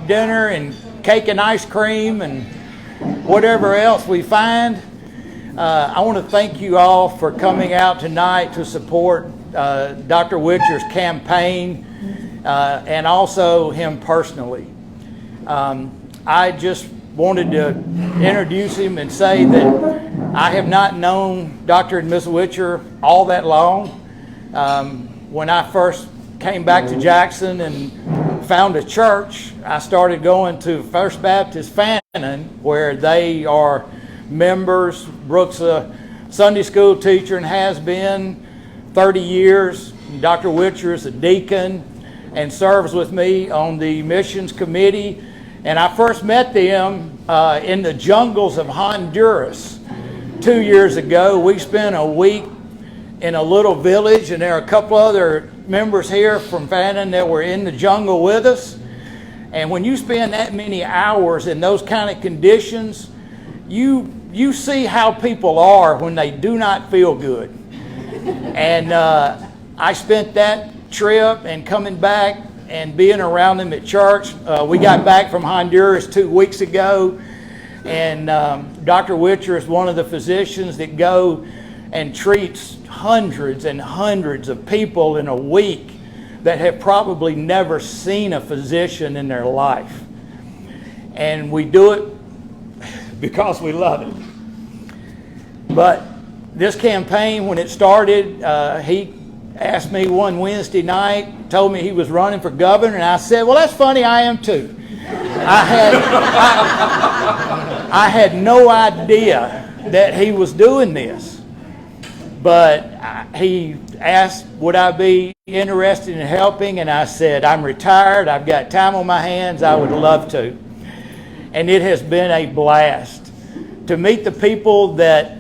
dinner and cake and ice cream and whatever else we find. I want to thank you all for coming out tonight to support Dr. Witcher's campaign and also him personally. I just wanted to introduce him and say that I have not known Dr. and Ms. Witcher all that long. When I first came back to Jackson and found a church, I started going to First Baptist Fannin, where they are members. Brooke's a Sunday school teacher and has been 30 years. Dr. Witcher is a deacon and serves with me on the missions committee. And I first met them in the jungles of Honduras 2 years ago. We spent a week in a little village, and there are a couple other members here from Fannin that were in the jungle with us. And when you spend that many hours in those kind of conditions, you see how people are when they do not feel good. And I spent that trip and coming back and being around them at church. We got back from Honduras 2 weeks ago, and Dr. Witcher is one of the physicians that go and treats hundreds and hundreds of people in a week that have probably never seen a physician in their life. And we do it because we love it. But this campaign, when it started, he asked me one Wednesday night, told me he was running for governor, and I said, well, that's funny, I am too. I had no idea that he was doing this. But he asked, would I be interested in helping? And I said, I'm retired, I've got time on my hands, I would love to. And it has been a blast to meet the people that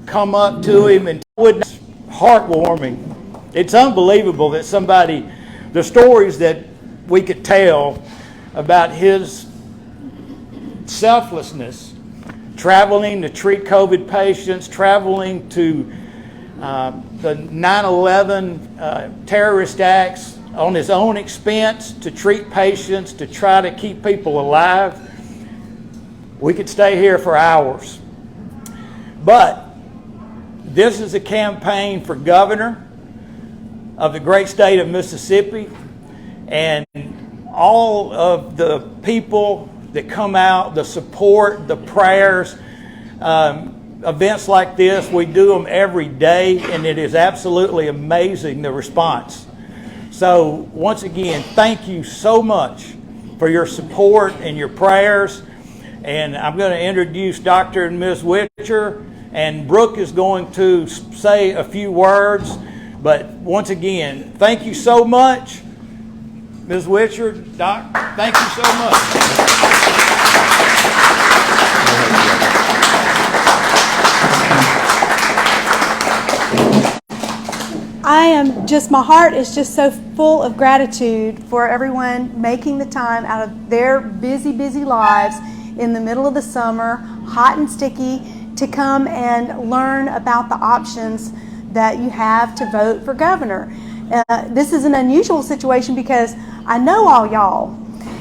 come up to him and it's heartwarming. It's unbelievable that the stories that we could tell about his selflessness, traveling to treat COVID patients, traveling to the 9/11 terrorist acts on his own expense to treat patients, to try to keep people alive. We could stay here for hours. But this is a campaign for governor of the great state of Mississippi, and all of the people that come out, the support, the prayers, events like this, we do them every day, and it is absolutely amazing, the response. So once again, thank you so much for your support and your prayers. And I'm going to introduce Dr. and Ms. Witcher, and Brooke is going to say a few words. But once again, thank you so much. Ms. Witcher, Doc, thank you so much. My heart is just so full of gratitude for everyone making the time out of their busy, busy lives in the middle of the summer, hot and sticky, to come and learn about the options that you have to vote for governor. This is an unusual situation because I know all y'all,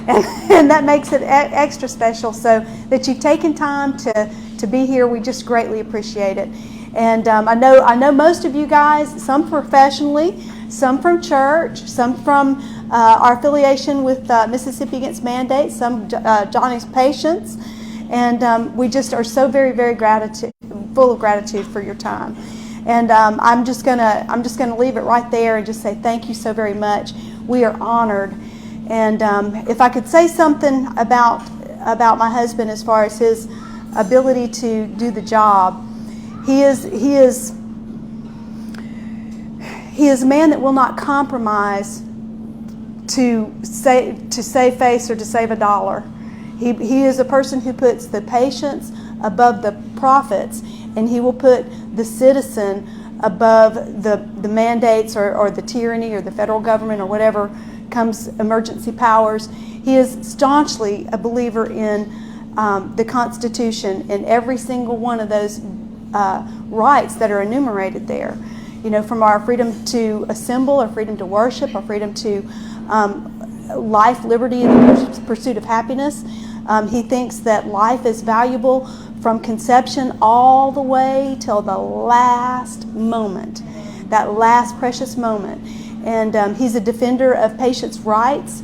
and that makes it extra special. So that you've taken time to be here, we just greatly appreciate it. And I know most of you guys, some professionally, some from church, some from our affiliation with Mississippi Against Mandates, some Johnny's Patients, and we just are so very, very full of gratitude for your time. And I'm just gonna leave it right there and just say thank you so very much. We are honored. And if I could say something about my husband as far as his ability to do the job, he is a man that will not compromise to save face or to save a dollar. He is a person who puts the patients above the profits, and he will put the citizen above the mandates or the tyranny or the federal government or whatever comes emergency powers. He is staunchly a believer in the Constitution and every single one of those rights that are enumerated there. You know, from our freedom to assemble, our freedom to worship, our freedom to life, liberty, and the pursuit of happiness. He thinks that life is valuable from conception all the way till the last moment, that last precious moment. And he's a defender of patients' rights.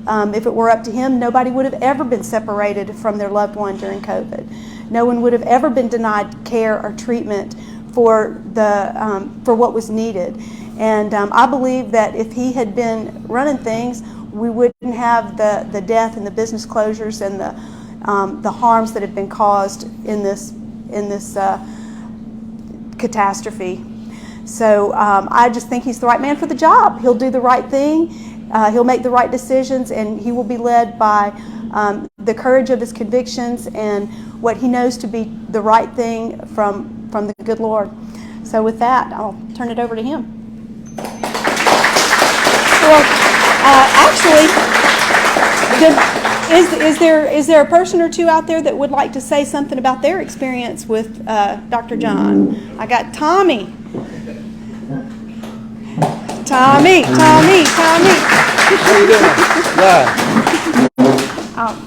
If it were up to him, nobody would have ever been separated from their loved one during COVID. No one would have ever been denied care or treatment for what was needed. And I believe that if he had been running things, we wouldn't have the death and the business closures and the harms that have been caused in this catastrophe. So I just think he's the right man for the job. He'll do the right thing. He'll make the right decisions, and he will be led by the courage of his convictions and what he knows to be the right thing from the good Lord. So with that, I'll turn it over to him. Well, actually, is there a person or two out there that would like to say something about their experience with Dr. John? I got Tommy. Tommy. How you doing?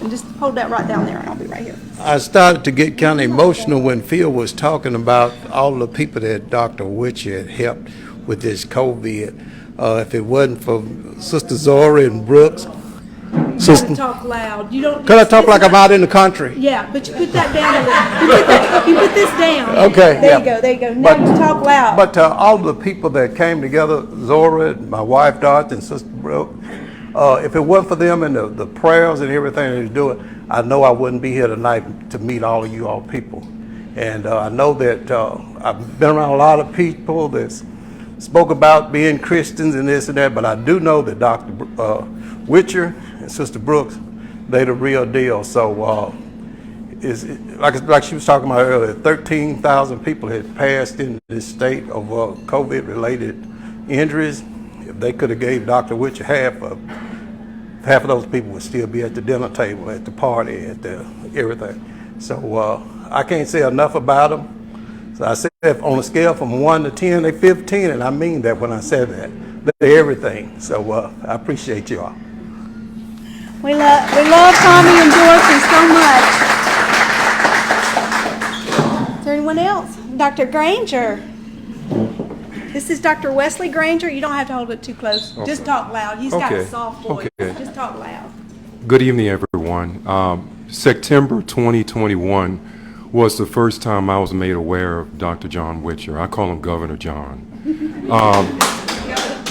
Just hold that right down there, and I'll be right here. I started to get kind of emotional when Phil was talking about all the people that Dr. Witcher had helped with this COVID. If it wasn't for Sister Zora and Brooks. You gotta talk loud. You don't. Could I talk like I'm out in the country? Yeah, but you put that down. You put this down. Okay. There you go. Now you talk loud. But all the people that came together, Zora, my wife Dorothy, and Sister Brooks, if it wasn't for them and the prayers and everything they were doing, I know I wouldn't be here tonight to meet all of you all people. And I know that I've been around a lot of people that spoke about being Christians and this and that, but I do know that Dr. Witcher and Sister Brooks, they the real deal. So like she was talking about earlier, 13,000 people had passed in this state of COVID-related injuries. If they could have gave Dr. Witcher half of those people would still be at the dinner table, at the party, at the everything. So I can't say enough about them. So I said on a scale from 1 to 10, they're 15, and I mean that when I said that. They're everything. So I appreciate you all. We love Tommy and Dorothy so much. Is there anyone else? Dr. Granger. This is Dr. Wesley Granger. You don't have to hold it too close. Okay. Just talk loud. He's got a soft voice. Okay. Just talk loud. Good evening, everyone. September 2021 was the first time I was made aware of Dr. John Witcher. I call him Governor John.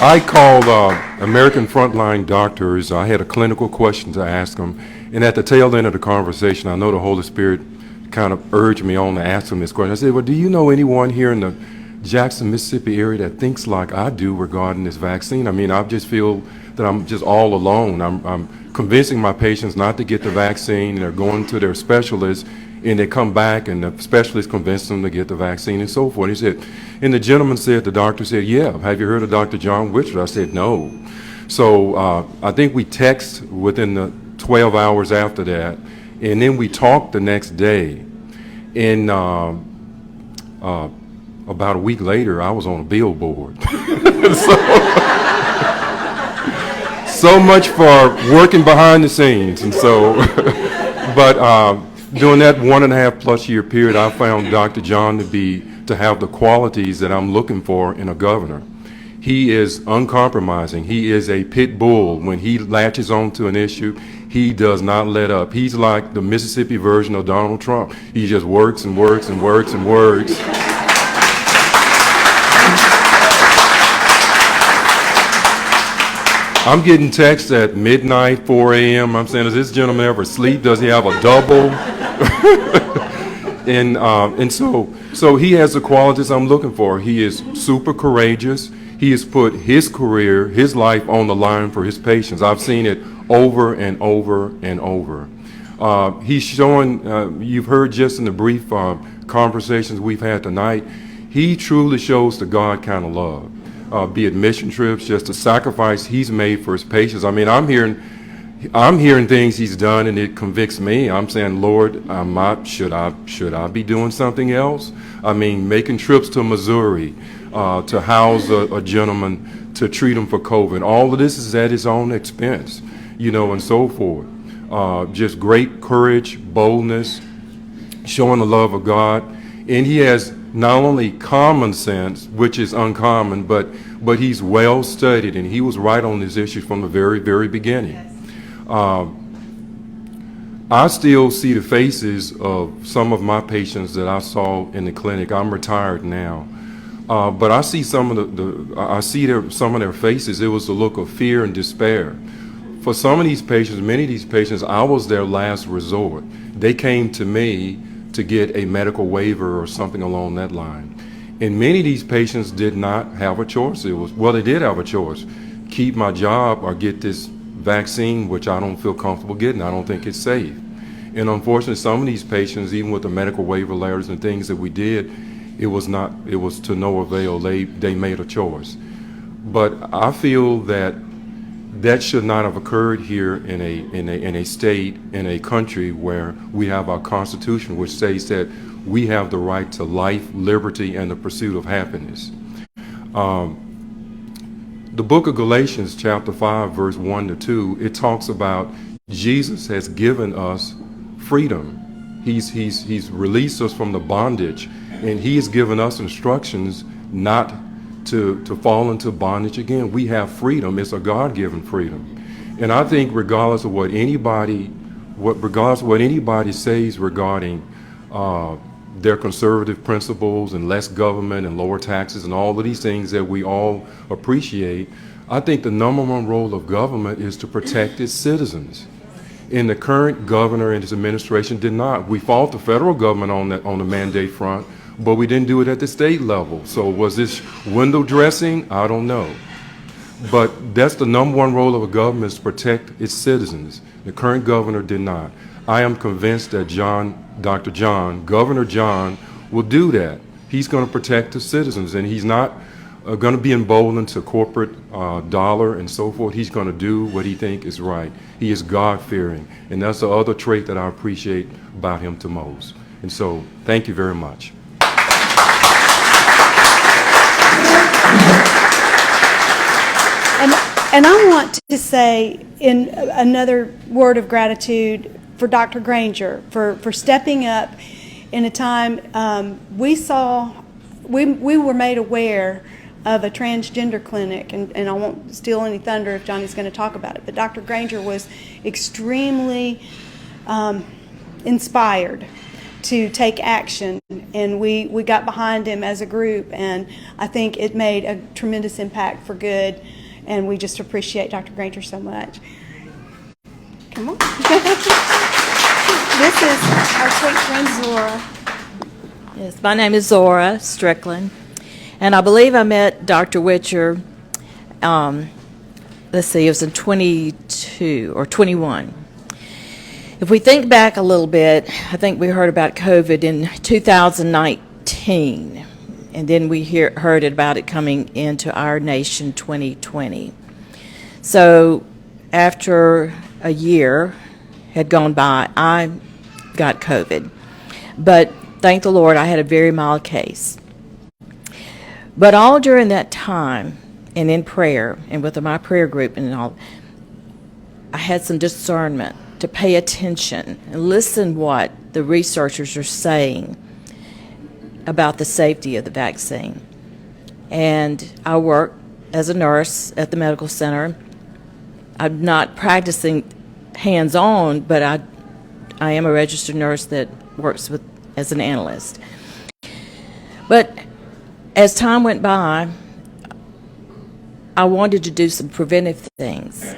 I called American Frontline Doctors. I had a clinical question to ask them, and at the tail end of the conversation, I know the Holy Spirit kind of urged me on to ask them this question. I said, well, do you know anyone here in the Jackson, Mississippi area that thinks like I do regarding this vaccine? I mean, I just feel that I'm just all alone. I'm convincing my patients not to get the vaccine, and they're going to their specialists, and they come back and the specialist convinced them to get the vaccine and so forth. He said, and the gentleman said, the doctor said, yeah, have you heard of Dr. John Witcher? I said, no. So I think we text within the 12 hours after that, and then we talked the next day. And about a week later, I was on a billboard. So much for working behind the scenes. And so, but during that 1.5+ year period, I found Dr. John to have the qualities that I'm looking for in a governor. He is uncompromising. He is a pit bull. When he latches onto an issue, he does not let up. He's like the Mississippi version of Donald Trump. He just works and works and works and works. I'm getting texts at midnight, 4 a.m. I'm saying, does this gentleman ever sleep? Does he have a double? and so he has the qualities I'm looking for. He is super courageous. He has put his career, his life on the line for his patients. I've seen it over and over and over. He's showing, you've heard just in the brief conversations we've had tonight, he truly shows the God kind of love. Be it mission trips, just the sacrifice he's made for his patients. I mean, I'm hearing things he's done, and it convicts me. I'm saying, Lord, should I be doing something else? I mean, making trips to Missouri to house a gentleman to treat him for COVID. All of this is at his own expense. and so forth. Just great courage, boldness, showing the love of God. And he has not only common sense, which is uncommon, but he's well studied, and he was right on this issue from the very, very beginning. I still see the faces of some of my patients that I saw in the clinic. I'm retired now, but I see some of some of their faces. It was the look of fear and despair. For some of these patients, many of these patients, I was their last resort. They came to me to get a medical waiver or something along that line. And many of these patients did not have a choice. They did have a choice. Keep my job or get this vaccine, which I don't feel comfortable getting. I don't think it's safe. And unfortunately, some of these patients, even with the medical waiver letters and things that we did, it was to no avail. They made a choice. But I feel that should not have occurred here in a state, in a country where we have our Constitution, which says that we have the right to life, liberty, and the pursuit of happiness. The book of Galatians, chapter 5, verse 1 to 2, it talks about Jesus has given us freedom. He's released us from the bondage, and he has given us instructions not to fall into bondage again. We have freedom. It's a God-given freedom. And I think regardless of what anybody says regarding their conservative principles and less government and lower taxes and all of these things that we all appreciate, I think the number one role of government is to protect its citizens. And the current governor and his administration did not. We fought the federal government on the mandate front, but we didn't do it at the state level. So was this window dressing? I don't know. But that's the number one role of a government, is to protect its citizens. The current governor did not. I am convinced that Governor John will do that. He's going to protect the citizens, and he's not going to be emboldened to corporate dollar and so forth. He's going to do what he thinks is right. He is God-fearing, and that's the other trait that I appreciate about him to most. And so, thank you very much. And I want to say in another word of gratitude for Dr. Granger for stepping up in a time we were made aware of a transgender clinic, and I won't steal any thunder if Johnny's going to talk about it, but Dr. Granger was extremely inspired to take action, and we got behind him as a group, and I think it made a tremendous impact for good, and we just appreciate Dr. Granger so much. Come on. This is our sweet friend Zora. Yes, my name is Zora Strickland, and I believe I met Dr. Witcher, it was in 22 or 21. If we think back a little bit, I think we heard about COVID in 2019, and then we heard about it coming into our nation 2020. So after a year had gone by, I got COVID. But thank the Lord, I had a very mild case. But all during that time, and in prayer, and with my prayer group and all, I had some discernment to pay attention and listen what the researchers are saying about the safety of the vaccine. And I work as a nurse at the medical center. I'm not practicing hands-on, but I am a registered nurse that works as an analyst. But as time went by, I wanted to do some preventive things,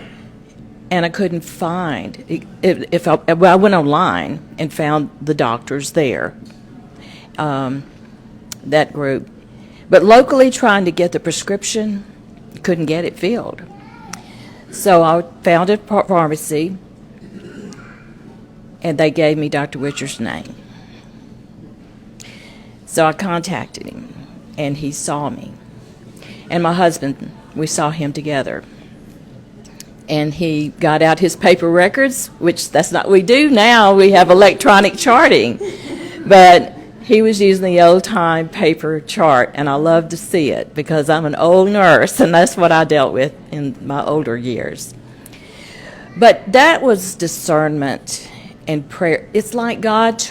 and I couldn't find. I went online and found the doctors there, that group. But locally, trying to get the prescription, couldn't get it filled. So I found a pharmacy, and they gave me Dr. Witcher's name. So I contacted him, and he saw me. And my husband, we saw him together. And he got out his paper records, which that's not what we do now. We have electronic charting. But he was using the old-time paper chart, and I love to see it because I'm an old nurse, and that's what I dealt with in my older years. But that was discernment and prayer. It's like God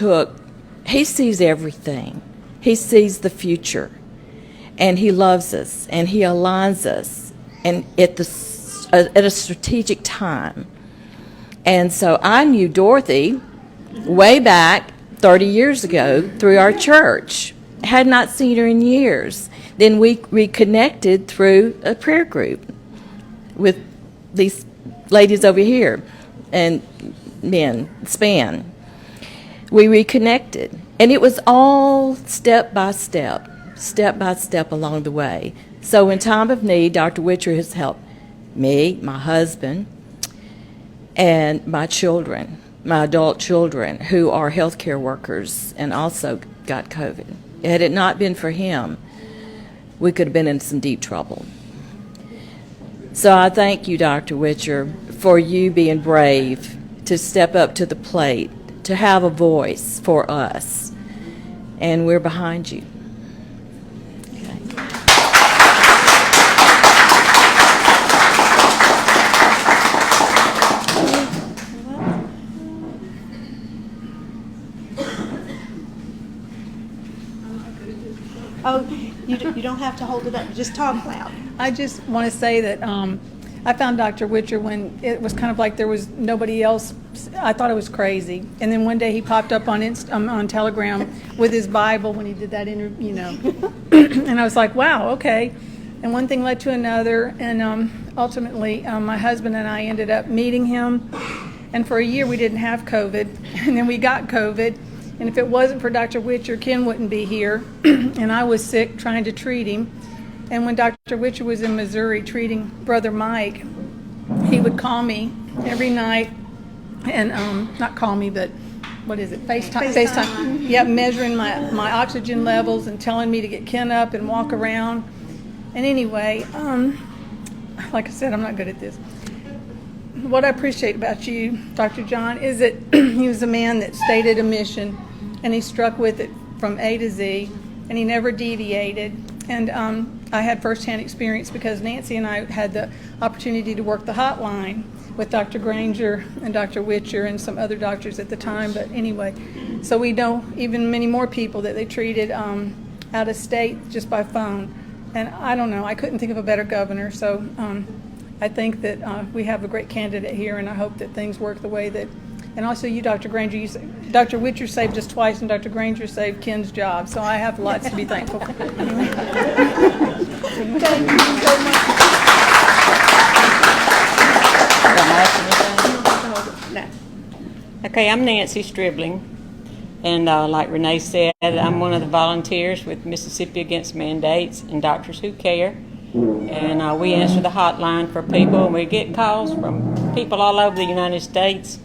He sees everything. He sees the future. And He loves us. And He aligns us and at a strategic time. And so I knew Dorothy way back 30 years ago through our church. Had not seen her in years. Then we reconnected through a prayer group with these ladies over here and men, Span. We reconnected. And it was all step by step along the way. So in time of need, Dr. Witcher has helped me, my husband, and my children, my adult children, who are healthcare workers and also got COVID. Had it not been for him, we could have been in some deep trouble. So I thank you, Dr. Witcher, for you being brave to step up to the plate, to have a voice for us. And we're behind you. Oh, you don't have to hold it up. Just talk loud. I just want to say that I found Dr. Witcher when it was kind of like there was nobody else. I thought it was crazy. And then one day he popped up on Telegram with his Bible when he did that interview, you know. And I was like, wow, okay. And one thing led to another. And ultimately, my husband and I ended up meeting him. And for a year, we didn't have COVID. And then we got COVID. And if it wasn't for Dr. Witcher, Ken wouldn't be here. And I was sick trying to treat him. And when Dr. Witcher was in Missouri treating Brother Mike, he would call me every night and not call me, but what is it? FaceTime. Yeah, measuring my oxygen levels and telling me to get Ken up and walk around. And anyway, like I said, I'm not good at this. What I appreciate about you, Dr. John, is that he was a man that stated a mission and he struck with it from A to Z and he never deviated. And I had firsthand experience because Nancy and I had the opportunity to work the hotline with Dr. Granger and Dr. Witcher and some other doctors at the time. But anyway, so we know even many more people that they treated out of state just by phone. And I don't know, I couldn't think of a better governor. So I think that we have a great candidate here, and I hope that things work the way that. And also you, Dr. Granger, Dr. Witcher saved us twice, and Dr. Granger saved Ken's job. So I have lots to be thankful for. Anyway. Thank you so much. Okay, I'm Nancy Stribling, and like Renee said, I'm one of the volunteers with Mississippi Against Mandates and Doctors Who Care. And we answer the hotline for people, and we get calls from people all over the United States.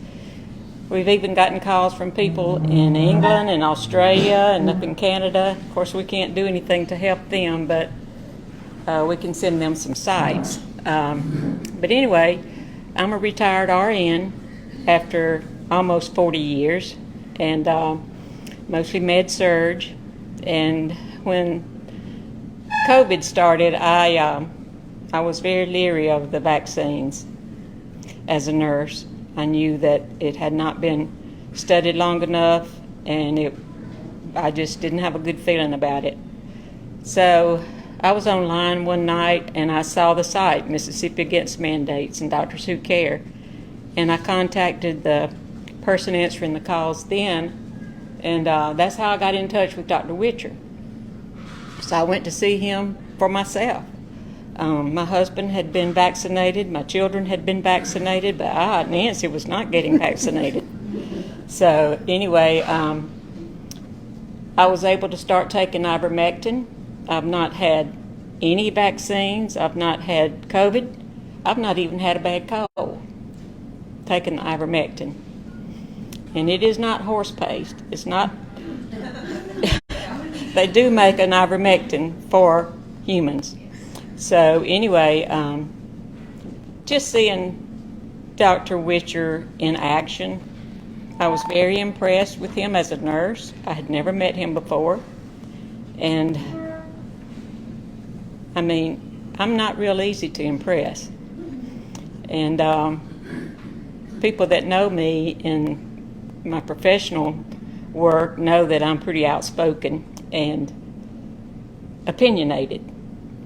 We've even gotten calls from people in England and Australia and up in Canada. Of course, we can't do anything to help them, but we can send them some sites. But anyway, I'm a retired RN after almost 40 years, and mostly med-surg. And when COVID started, I was very leery of the vaccines as a nurse. I knew that it had not been studied long enough, and I just didn't have a good feeling about it. So I was online one night, and I saw the site, Mississippi Against Mandates and Doctors Who Care, and I contacted the person answering the calls then, and that's how I got in touch with Dr. Witcher. So I went to see him for myself. My husband had been vaccinated, my children had been vaccinated, but Nancy was not getting vaccinated. So anyway, I was able to start taking ivermectin. I've not had any vaccines. I've not had COVID. I've not even had a bad cold taking the ivermectin. And it is not horse paste. It's not. They do make an ivermectin for humans. So anyway, just seeing Dr. Witcher in action, I was very impressed with him as a nurse. I had never met him before. And I mean, I'm not real easy to impress. And people that know me in my professional work know that I'm pretty outspoken and opinionated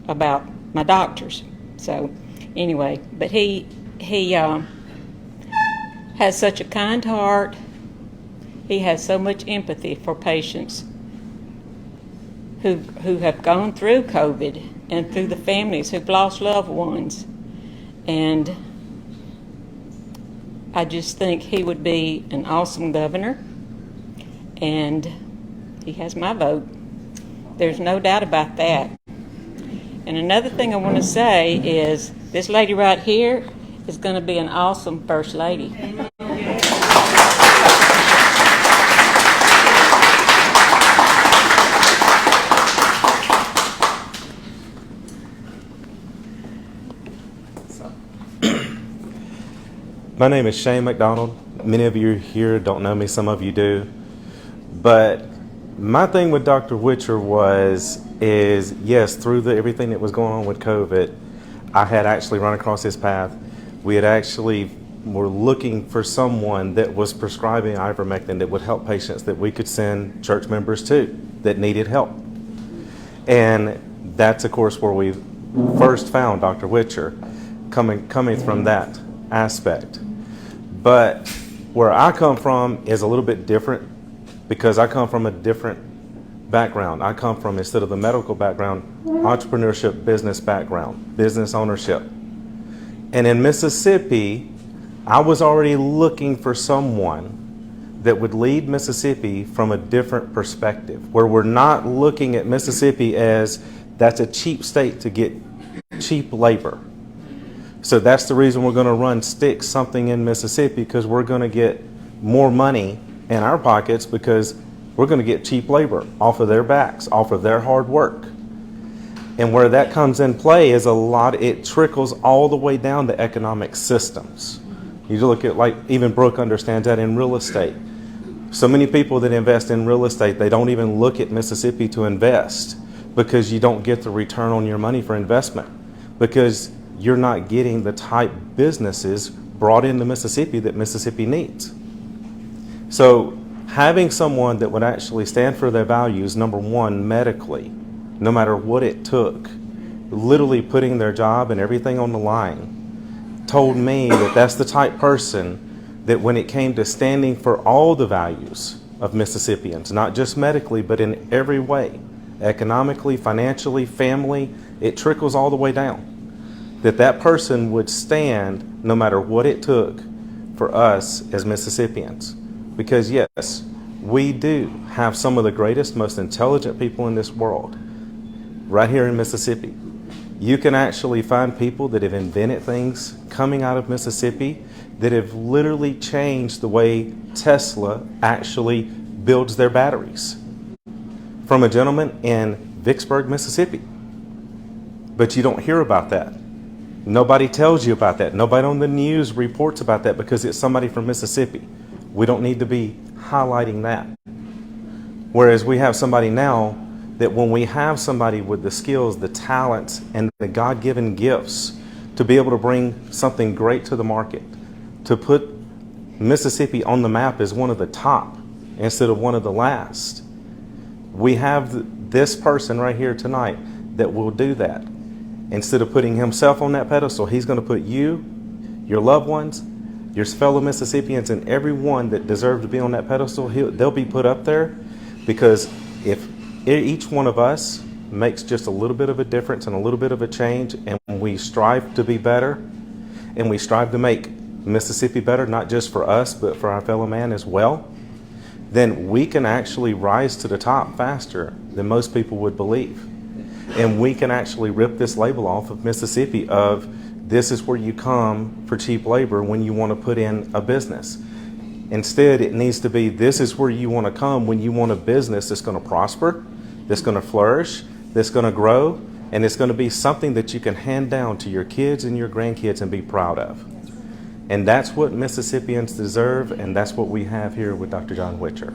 about my doctors. So anyway, but he has such a kind heart. He has so much empathy for patients who have gone through COVID and through the families who've lost loved ones. And I just think he would be an awesome governor, and he has my vote. There's no doubt about that. And another thing I want to say is this lady right here is going to be an awesome First Lady. My name is Shane McDonald. Many of you here don't know me, some of you do. But my thing with Dr. Witcher is yes, through everything that was going on with COVID, I had actually run across his path. We had actually were looking for someone that was prescribing ivermectin that would help patients that we could send church members to that needed help. And that's, of course, where we first found Dr. Witcher, coming from that aspect. But where I come from is a little bit different because I come from a different background. I come from, instead of the medical background, entrepreneurship, business background, business ownership. And in Mississippi, I was already looking for someone that would lead Mississippi from a different perspective, where we're not looking at Mississippi as that's a cheap state to get cheap labor. So that's the reason we're going to stick something in Mississippi, because we're going to get more money in our pockets because we're going to get cheap labor off of their backs, off of their hard work. And where that comes in play is it trickles all the way down to economic systems. You look at, like, even Brooke understands that in real estate. So many people that invest in real estate, they don't even look at Mississippi to invest because you don't get the return on your money for investment, because you're not getting the type businesses brought into Mississippi that Mississippi needs. So having someone that would actually stand for their values, number one, medically, no matter what it took, literally putting their job and everything on the line, told me that that's the type person that when it came to standing for all the values of Mississippians, not just medically, but in every way, economically, financially, family, it trickles all the way down, that person would stand no matter what it took for us as Mississippians. Because yes, we do have some of the greatest, most intelligent people in this world right here in Mississippi. You can actually find people that have invented things coming out of Mississippi that have literally changed the way Tesla actually builds their batteries. From a gentleman in Vicksburg, Mississippi. But you don't hear about that. Nobody tells you about that. Nobody on the news reports about that because it's somebody from Mississippi. We don't need to be highlighting that. Whereas we have somebody now that when we have somebody with the skills, the talents, and the God-given gifts to be able to bring something great to the market, to put Mississippi on the map as one of the top instead of one of the last, we have this person right here tonight that will do that. Instead of putting himself on that pedestal, he's going to put you, your loved ones, your fellow Mississippians, and everyone that deserves to be on that pedestal, they'll be put up there, because if each one of us makes just a little bit of a difference and a little bit of a change, and we strive to be better, and we strive to make Mississippi better, not just for us, but for our fellow man as well, then we can actually rise to the top faster than most people would believe. And we can actually rip this label off of Mississippi of this is where you come for cheap labor when you want to put in a business. Instead, it needs to be this is where you want to come when you want a business that's going to prosper, that's going to flourish, that's going to grow, and it's going to be something that you can hand down to your kids and your grandkids and be proud of. And that's what Mississippians deserve, and that's what we have here with Dr. John Witcher.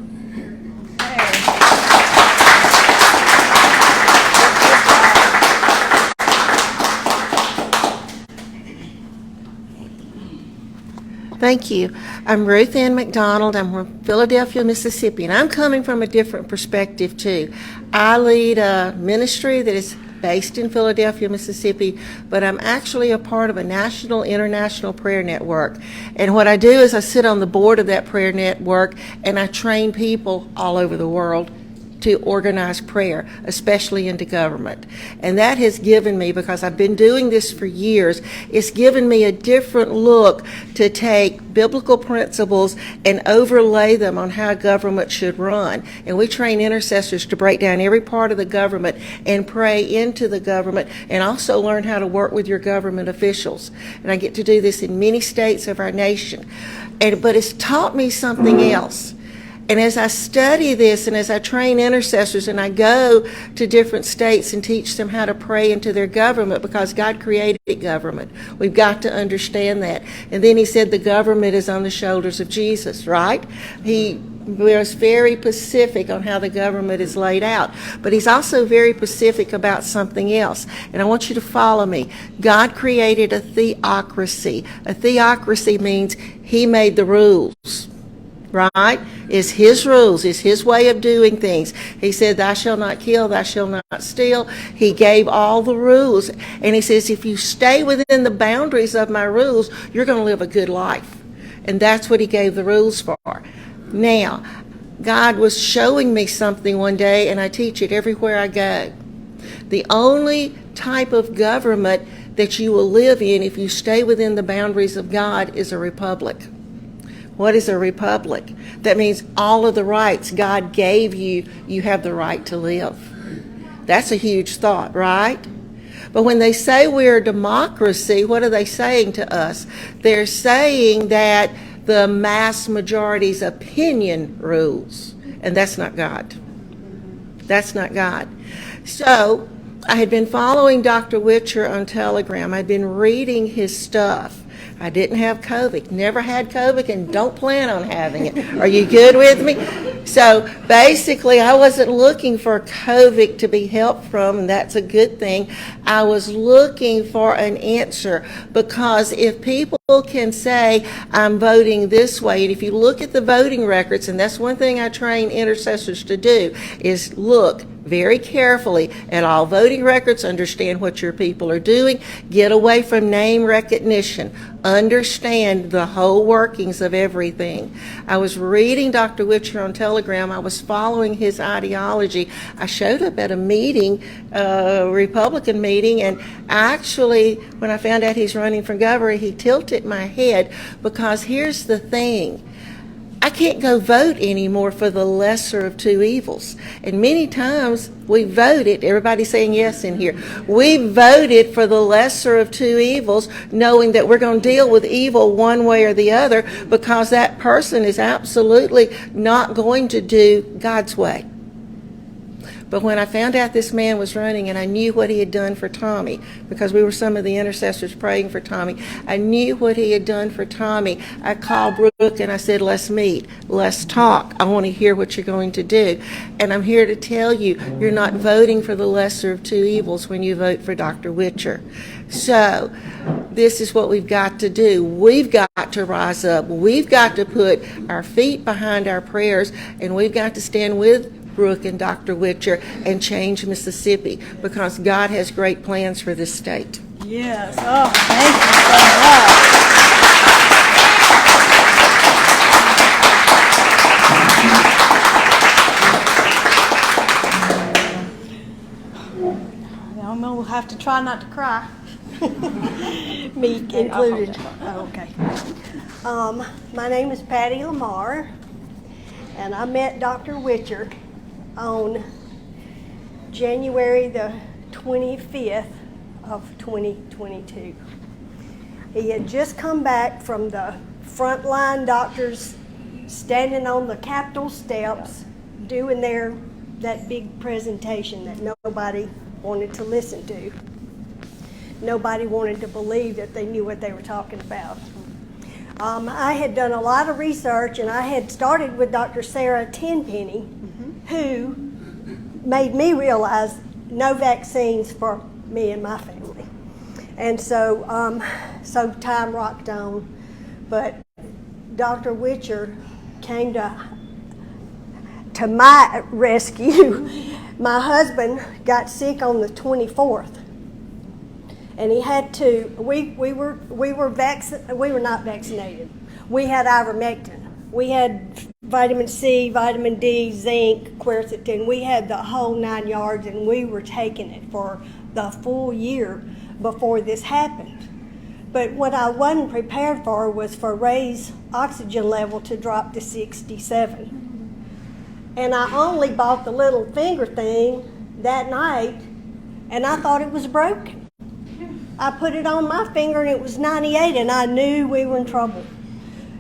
Thank you. I'm Ruth Ann McDonald. I'm from Philadelphia, Mississippi, and I'm coming from a different perspective too. I lead a ministry that is based in Philadelphia, Mississippi, but I'm actually a part of a national, international prayer network. And what I do is I sit on the board of that prayer network, and I train people all over the world to organize prayer, especially into government. And that has given me, because I've been doing this for years, it's given me a different look to take biblical principles and overlay them on how government should run. And we train intercessors to break down every part of the government and pray into the government, and also learn how to work with your government officials. And I get to do this in many states of our nation. But it's taught me something else. And as I study this, and as I train intercessors, and I go to different states and teach them how to pray into their government, because God created government. We've got to understand that. And then he said the government is on the shoulders of Jesus, right? He was very specific on how the government is laid out. But he's also very specific about something else. And I want you to follow me. God created a theocracy. A theocracy means he made the rules. Right? Is his rules, is his way of doing things. He said, thou shalt not kill, thou shalt not steal. He gave all the rules. And he says, if you stay within the boundaries of my rules, you're going to live a good life. And that's what he gave the rules for. Now, God was showing me something one day, and I teach it everywhere I go. The only type of government that you will live in if you stay within the boundaries of God is a republic. What is a republic? That means all of the rights God gave you, you have the right to live. That's a huge thought, right? But when they say we're a democracy, what are they saying to us? They're saying that the mass majority's opinion rules, and that's not God. That's not God. So I had been following Dr. Witcher on Telegram. I'd been reading his stuff. I didn't have COVID, never had COVID, and don't plan on having it. Are you good with me? So basically, I wasn't looking for COVID to be helped from, and that's a good thing. I was looking for an answer, because if people can say, I'm voting this way, and if you look at the voting records, and that's one thing I train intercessors to do, is look very carefully at all voting records, understand what your people are doing, get away from name recognition, understand the whole workings of everything. I was reading Dr. Witcher on Telegram. I was following his ideology. I showed up at a meeting, a Republican meeting, and actually, when I found out he's running for governor, he tilted my head, because here's the thing. I can't go vote anymore for the lesser of two evils. And many times we voted, everybody's saying yes in here, we voted for the lesser of two evils, knowing that we're going to deal with evil one way or the other, because that person is absolutely not going to do God's way. But when I found out this man was running, and I knew what he had done for Tommy, because we were some of the intercessors praying for Tommy, I knew what he had done for Tommy. I called Brooke and I said, let's meet, let's talk. I want to hear what you're going to do. And I'm here to tell you, you're not voting for the lesser of two evils when you vote for Dr. Witcher. So this is what we've got to do. We've got to rise up. We've got to put our feet behind our prayers, and we've got to stand with Brooke and Dr. Witcher and change Mississippi, because God has great plans for this state. Yes. Oh, thank you so much. I'm going to have to try not to cry. Me included. Oh, okay. My name is Patty Lamar, and I met Dr. Witcher on January the 25th of 2022. He had just come back from the frontline doctors standing on the Capitol steps doing that big presentation that nobody wanted to listen to. Nobody wanted to believe that they knew what they were talking about. I had done a lot of research, and I had started with Dr. Sarah Tenpenny, who made me realize no vaccines for me and my family. And so time rocked on. But Dr. Witcher came to my rescue. My husband got sick on the 24th, and he had to. We were not vaccinated. We had ivermectin. We had vitamin C, vitamin D, zinc, quercetin. We had the whole 9 yards, and we were taking it for the full year before this happened. But what I wasn't prepared for was for Ray's oxygen level to drop to 67. And I only bought the little finger thing that night, and I thought it was broken. I put it on my finger, and it was 98, and I knew we were in trouble.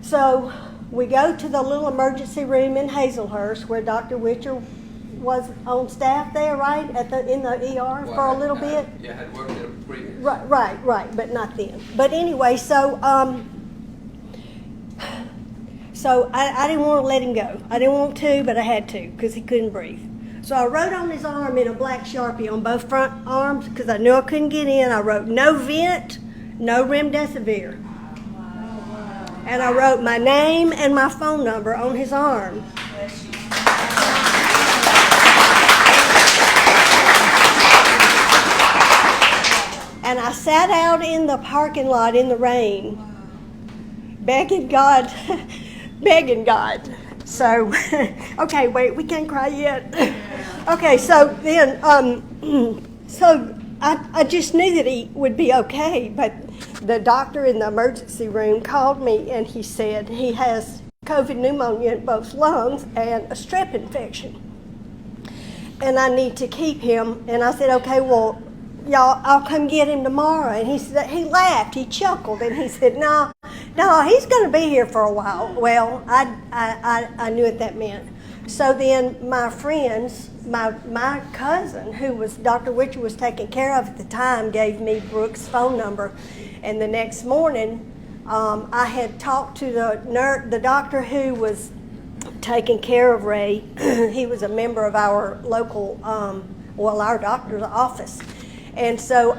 So we go to the little emergency room in Hazelhurst where Dr. Witcher was on staff there, right, in the ER for a little bit. Yeah, I had worked there previous. Right, but not then. But anyway, so I didn't want to let him go. I didn't want to, but I had to because he couldn't breathe. So I wrote on his arm in a black Sharpie on both front arms because I knew I couldn't get in. I wrote no vent, no remdesivir. And I wrote my name and my phone number on his arm. And I sat out in the parking lot in the rain, begging God, begging God. So, okay, wait, we can't cry yet. Okay, so then, so I just knew that he would be okay, but the doctor in the emergency room called me and he said he has COVID pneumonia in both lungs and a strep infection. And I need to keep him. And I said, okay, well, y'all, I'll come get him tomorrow. And he said, he laughed, he chuckled, and he said, no, he's going to be here for a while. Well, I knew what that meant. So then my friends, my cousin, who was Dr. Witcher was taking care of at the time, gave me Brooke's phone number. And the next morning, I had talked to the doctor who was taking care of Ray. He was a member of our local, our doctor's office. And so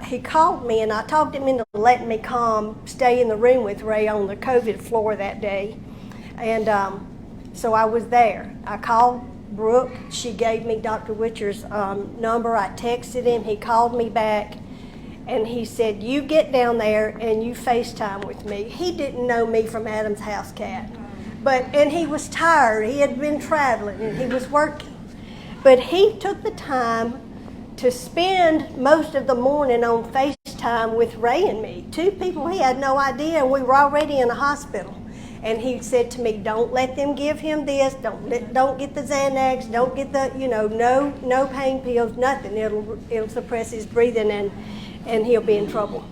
he called me, and I talked him into letting me stay in the room with Ray on the COVID floor that day. And so I was there. I called Brooke. She gave me Dr. Witcher's number. I texted him. He called me back, and he said, you get down there and you FaceTime with me. He didn't know me from Adam's house cat. And he was tired. He had been traveling, and he was working. But he took the time to spend most of the morning on FaceTime with Ray and me. Two people he had no idea, and we were already in a hospital. And he said to me, don't let them give him this, don't get the Xanax, don't get the, no pain pills, nothing. It'll suppress his breathing and he'll be in trouble.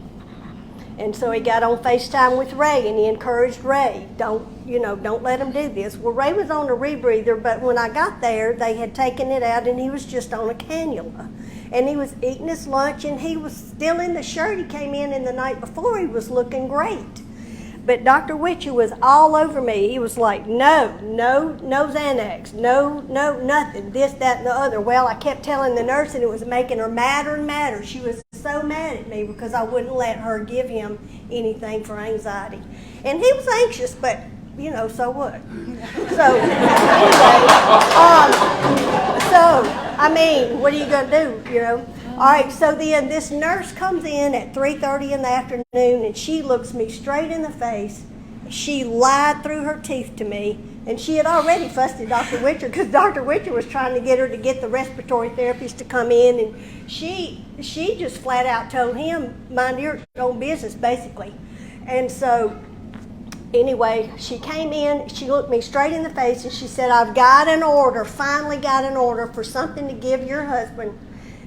And so he got on FaceTime with Ray, and he encouraged Ray, don't let him do this. Well, Ray was on a rebreather, but when I got there, they had taken it out, and he was just on a cannula. And he was eating his lunch, and he was still in the shirt he came in the night before. He was looking great. But Dr. Witcher was all over me. He was like, no Xanax, no, nothing, this, that, and the other. Well, I kept telling the nurse, and it was making her madder and madder. She was so mad at me because I wouldn't let her give him anything for anxiety. And he was anxious, but, so what? So, anyway, what are you going to do, All right, so then this nurse comes in at 3:30 in the afternoon, and she looks me straight in the face. She lied through her teeth to me, and she had already fussed at Dr. Witcher because Dr. Witcher was trying to get her to get the respiratory therapist to come in, and she just flat out told him, mind your own business, basically. And so anyway, she came in, she looked me straight in the face, and she said, I've got an order, finally got an order for something to give your husband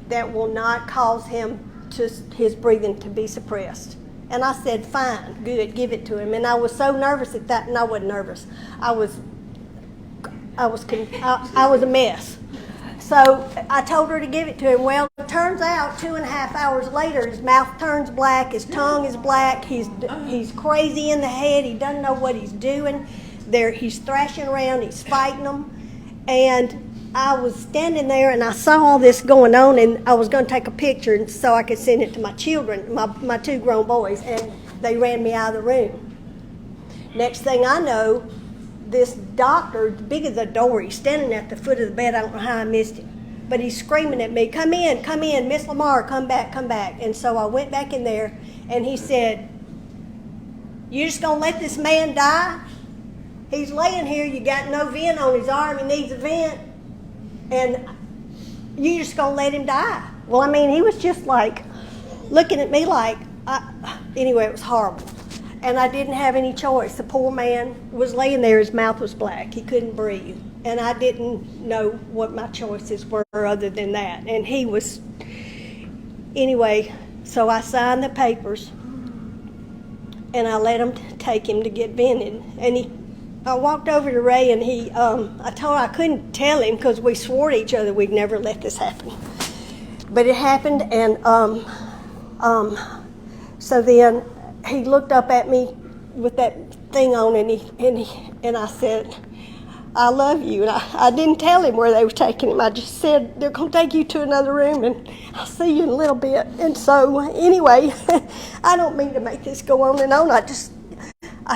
that will not cause his breathing to be suppressed. And I said, fine, good, give it to him. And I was so nervous at that, and I wasn't nervous. I was a mess. So I told her to give it to him. Well, it turns out 2.5 hours later, his mouth turns black, his tongue is black, he's crazy in the head, he doesn't know what he's doing. He's thrashing around, he's fighting them. And I was standing there, and I saw all this going on, and I was going to take a picture so I could send it to my children, my two grown boys, and they ran me out of the room. Next thing I know, this doctor, big as a door, he's standing at the foot of the bed. I don't know how I missed him. But he's screaming at me, come in, Miss Lamar, come back, come back. And so I went back in there, and he said, you just gonna let this man die? He's laying here, you got no vent on his arm, he needs a vent, and you just gonna let him die? Well, I mean, he was just like, looking at me like, anyway, it was horrible. And I didn't have any choice. The poor man was laying there, his mouth was black, he couldn't breathe. And I didn't know what my choices were other than that. And he was, anyway, so I signed the papers, and I let him take him to get vented. And I walked over to Ray, and I told him I couldn't tell him because we swore to each other we'd never let this happen. But it happened, and so then he looked up at me with that thing on, and I said, I love you. And I didn't tell him where they were taking him. I just said, they're going to take you to another room, and I'll see you in a little bit. And so, anyway, I don't mean to make this go on and on. I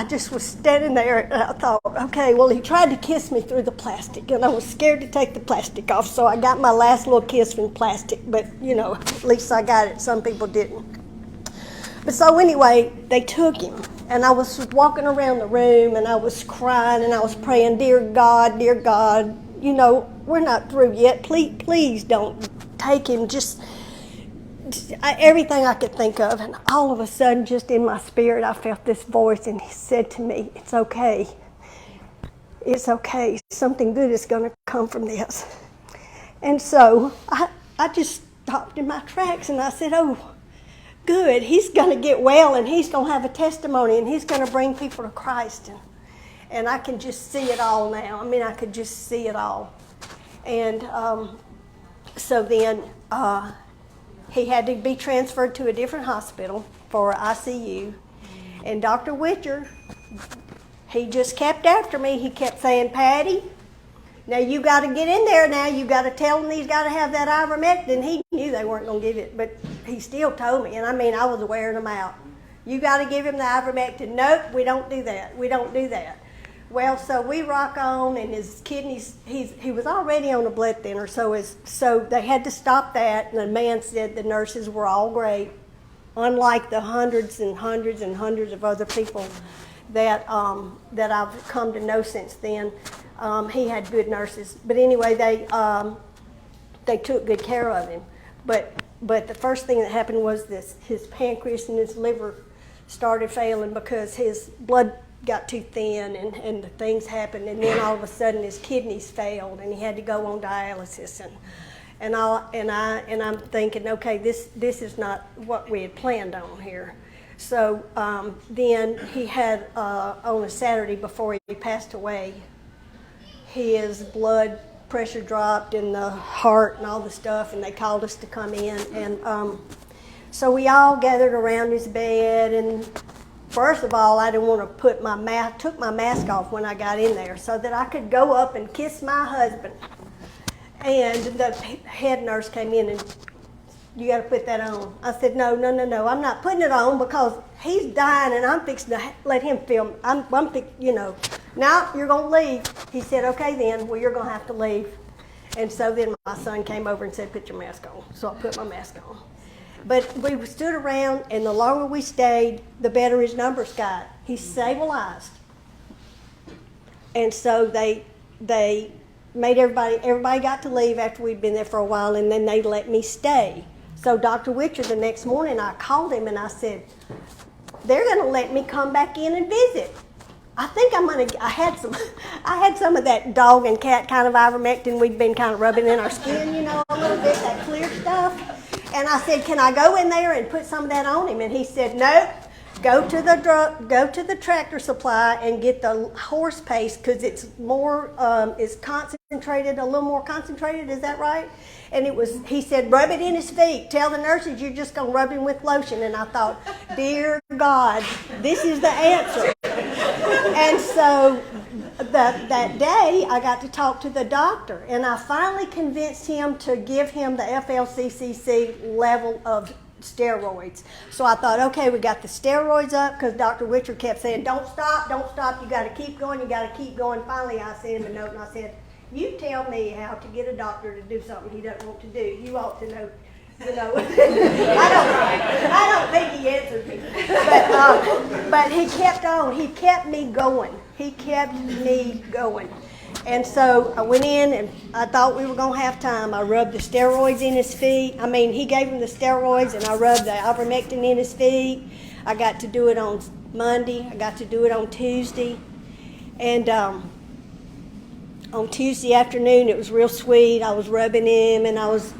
just was standing there, and I thought, okay, well, he tried to kiss me through the plastic, and I was scared to take the plastic off, so I got my last little kiss from plastic. But, you know, at least I got it. Some people didn't. But so anyway, they took him, and I was walking around the room, and I was crying, and I was praying, dear God, you know, we're not through yet. Please don't take him. Just everything I could think of. And all of a sudden, just in my spirit, I felt this voice, and he said to me, it's okay. It's okay. Something good is going to come from this. And so I just stopped in my tracks, and I said, oh, good, he's going to get well, and he's going to have a testimony, and he's going to bring people to Christ. And I can just see it all now. I mean, I could just see it all. And so then he had to be transferred to a different hospital for ICU. And Dr. Witcher, he just kept after me. He kept saying, Patty, now you got to get in there now. You got to tell him he's got to have that ivermectin. He knew they weren't going to give it, but he still told me. And I mean, I was wearing them out. You got to give him the ivermectin. Nope, we don't do that. We don't do that. Well, so we rock on, and his kidneys, he was already on a blood thinner, so they had to stop that. And the man said the nurses were all great, unlike the hundreds and hundreds and hundreds of other people that I've come to know since then. He had good nurses, but anyway, they took good care of him. But the first thing that happened was his pancreas and his liver started failing because his blood got too thin, and the things happened, and then all of a sudden his kidneys failed, and he had to go on dialysis, and I'm thinking, okay, this is not what we had planned on here. So then he had on a Saturday before he passed away, his blood pressure dropped in the heart and all the stuff, and they called us to come in, and so we all gathered around his bed, and first of all, I didn't want to took my mask off when I got in there so that I could go up and kiss my husband. And the head nurse came in and, you got to put that on. I said, no, I'm not putting it on because he's dying and I'm fixing to let him film. Now you're going to leave. He said, okay then, well, you're going to have to leave. And so then my son came over and said, put your mask on. So I put my mask on. But we stood around, and the longer we stayed, the better his numbers got. He stabilized. And so they made everybody got to leave after we'd been there for a while, and then they let me stay. So Dr. Witcher, the next morning, I called him and I said, they're going to let me come back in and visit. I think I had some of that dog and cat kind of ivermectin we'd been kind of rubbing in our skin, a little bit, that clear stuff. And I said, can I go in there and put some of that on him? And he said, nope. Go to the Tractor Supply and get the horse paste because it's more, it's concentrated, a little more concentrated. Is that right? And he said, rub it in his feet. Tell the nurses you're just going to rub him with lotion. And I thought, dear God, this is the answer. And so that day, I got to talk to the doctor, and I finally convinced him to give him the FLCCC level of steroids. So I thought, okay, we got the steroids up, because Dr. Witcher kept saying, don't stop, you got to keep going, you got to keep going. Finally, I sent him a note and I said, you tell me how to get a doctor to do something he doesn't want to do. You ought to know. You know, I don't think he answered me, but he kept on. He kept me going. He kept me going. And so I went in and I thought we were going to have time. I rubbed the steroids in his feet. I mean, he gave him the steroids and I rubbed the ivermectin in his feet. I got to do it on Monday. I got to do it on Tuesday. And on Tuesday afternoon, it was real sweet. I was rubbing him and I was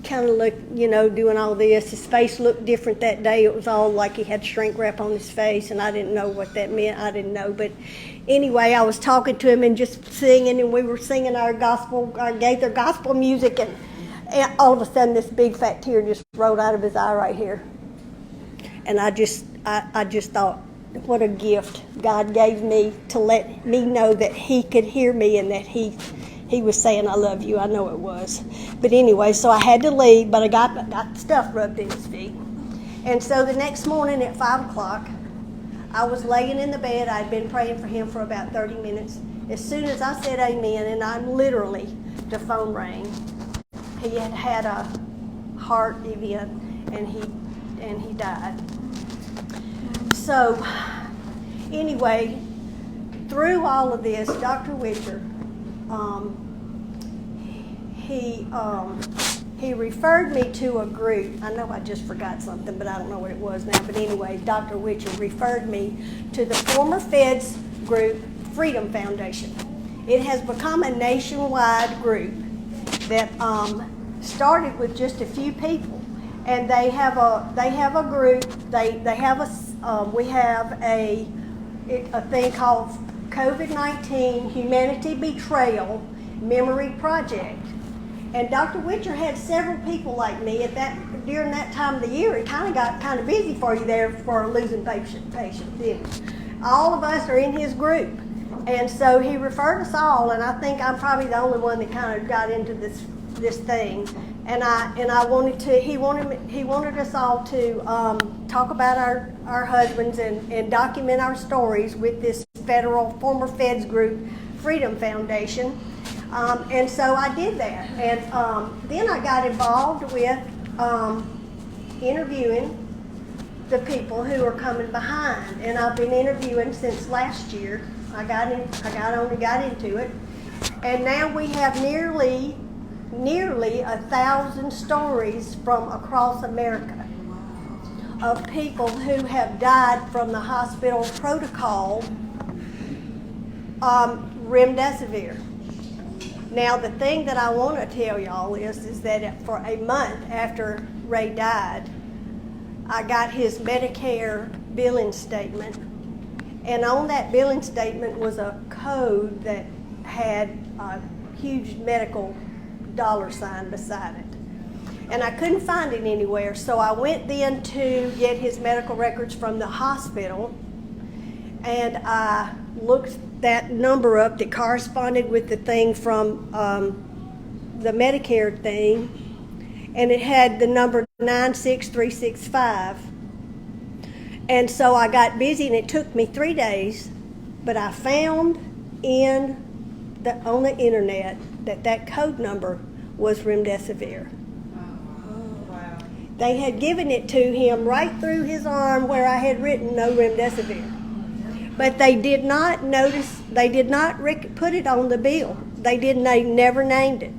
kind of doing all this. His face looked different that day. It was all like he had shrink wrap on his face, and I didn't know what that meant. I didn't know. But anyway, I was talking to him and just singing, and we were singing our Gaither gospel music, and all of a sudden this big fat tear just rolled out of his eye right here. And I just thought, what a gift God gave me to let me know that he could hear me and that he was saying, I love you. I know it was. But anyway, so I had to leave, but I got stuff rubbed in his feet. And so the next morning at 5 o'clock, I was laying in the bed. I'd been praying for him for about 30 minutes. As soon as I said amen, and the phone rang. He had had a heart event, and he died. So anyway, through all of this, Dr. Witcher, he referred me to a group. I know I just forgot something, but I don't know what it was now. But anyway, Dr. Witcher referred me to the former Feds group, Freedom Foundation. It has become a nationwide group that started with just a few people, and they have a group. We have a thing called COVID-19 Humanity Betrayal Memory Project. And Dr. Witcher had several people like me during that time of the year. It kind of got kind of busy for you there for losing patients. All of us are in his group. And so he referred us all, and I think I'm probably the only one that kind of got into this thing. And he wanted us all to talk about our husbands and document our stories with this former Feds group, Freedom Foundation. And so I did that. And then I got involved with interviewing the people who are coming behind. And I've been interviewing since last year. I got into it. And now we have nearly 1,000 stories from across America of people who have died from the hospital protocol remdesivir. Now, the thing that I want to tell y'all is that for a month after Ray died, I got his Medicare billing statement, and on that billing statement was a code that had a huge medical $sign beside it. And I couldn't find it anywhere, so I went then to get his medical records from the hospital, and I looked that number up that corresponded with the thing from the Medicare thing, and it had the number 96365. And so I got busy, and it took me 3 days, but I found on the internet that code number was remdesivir. Wow. They had given it to him right through his arm where I had written no remdesivir. But they did not put it on the bill. They never named it.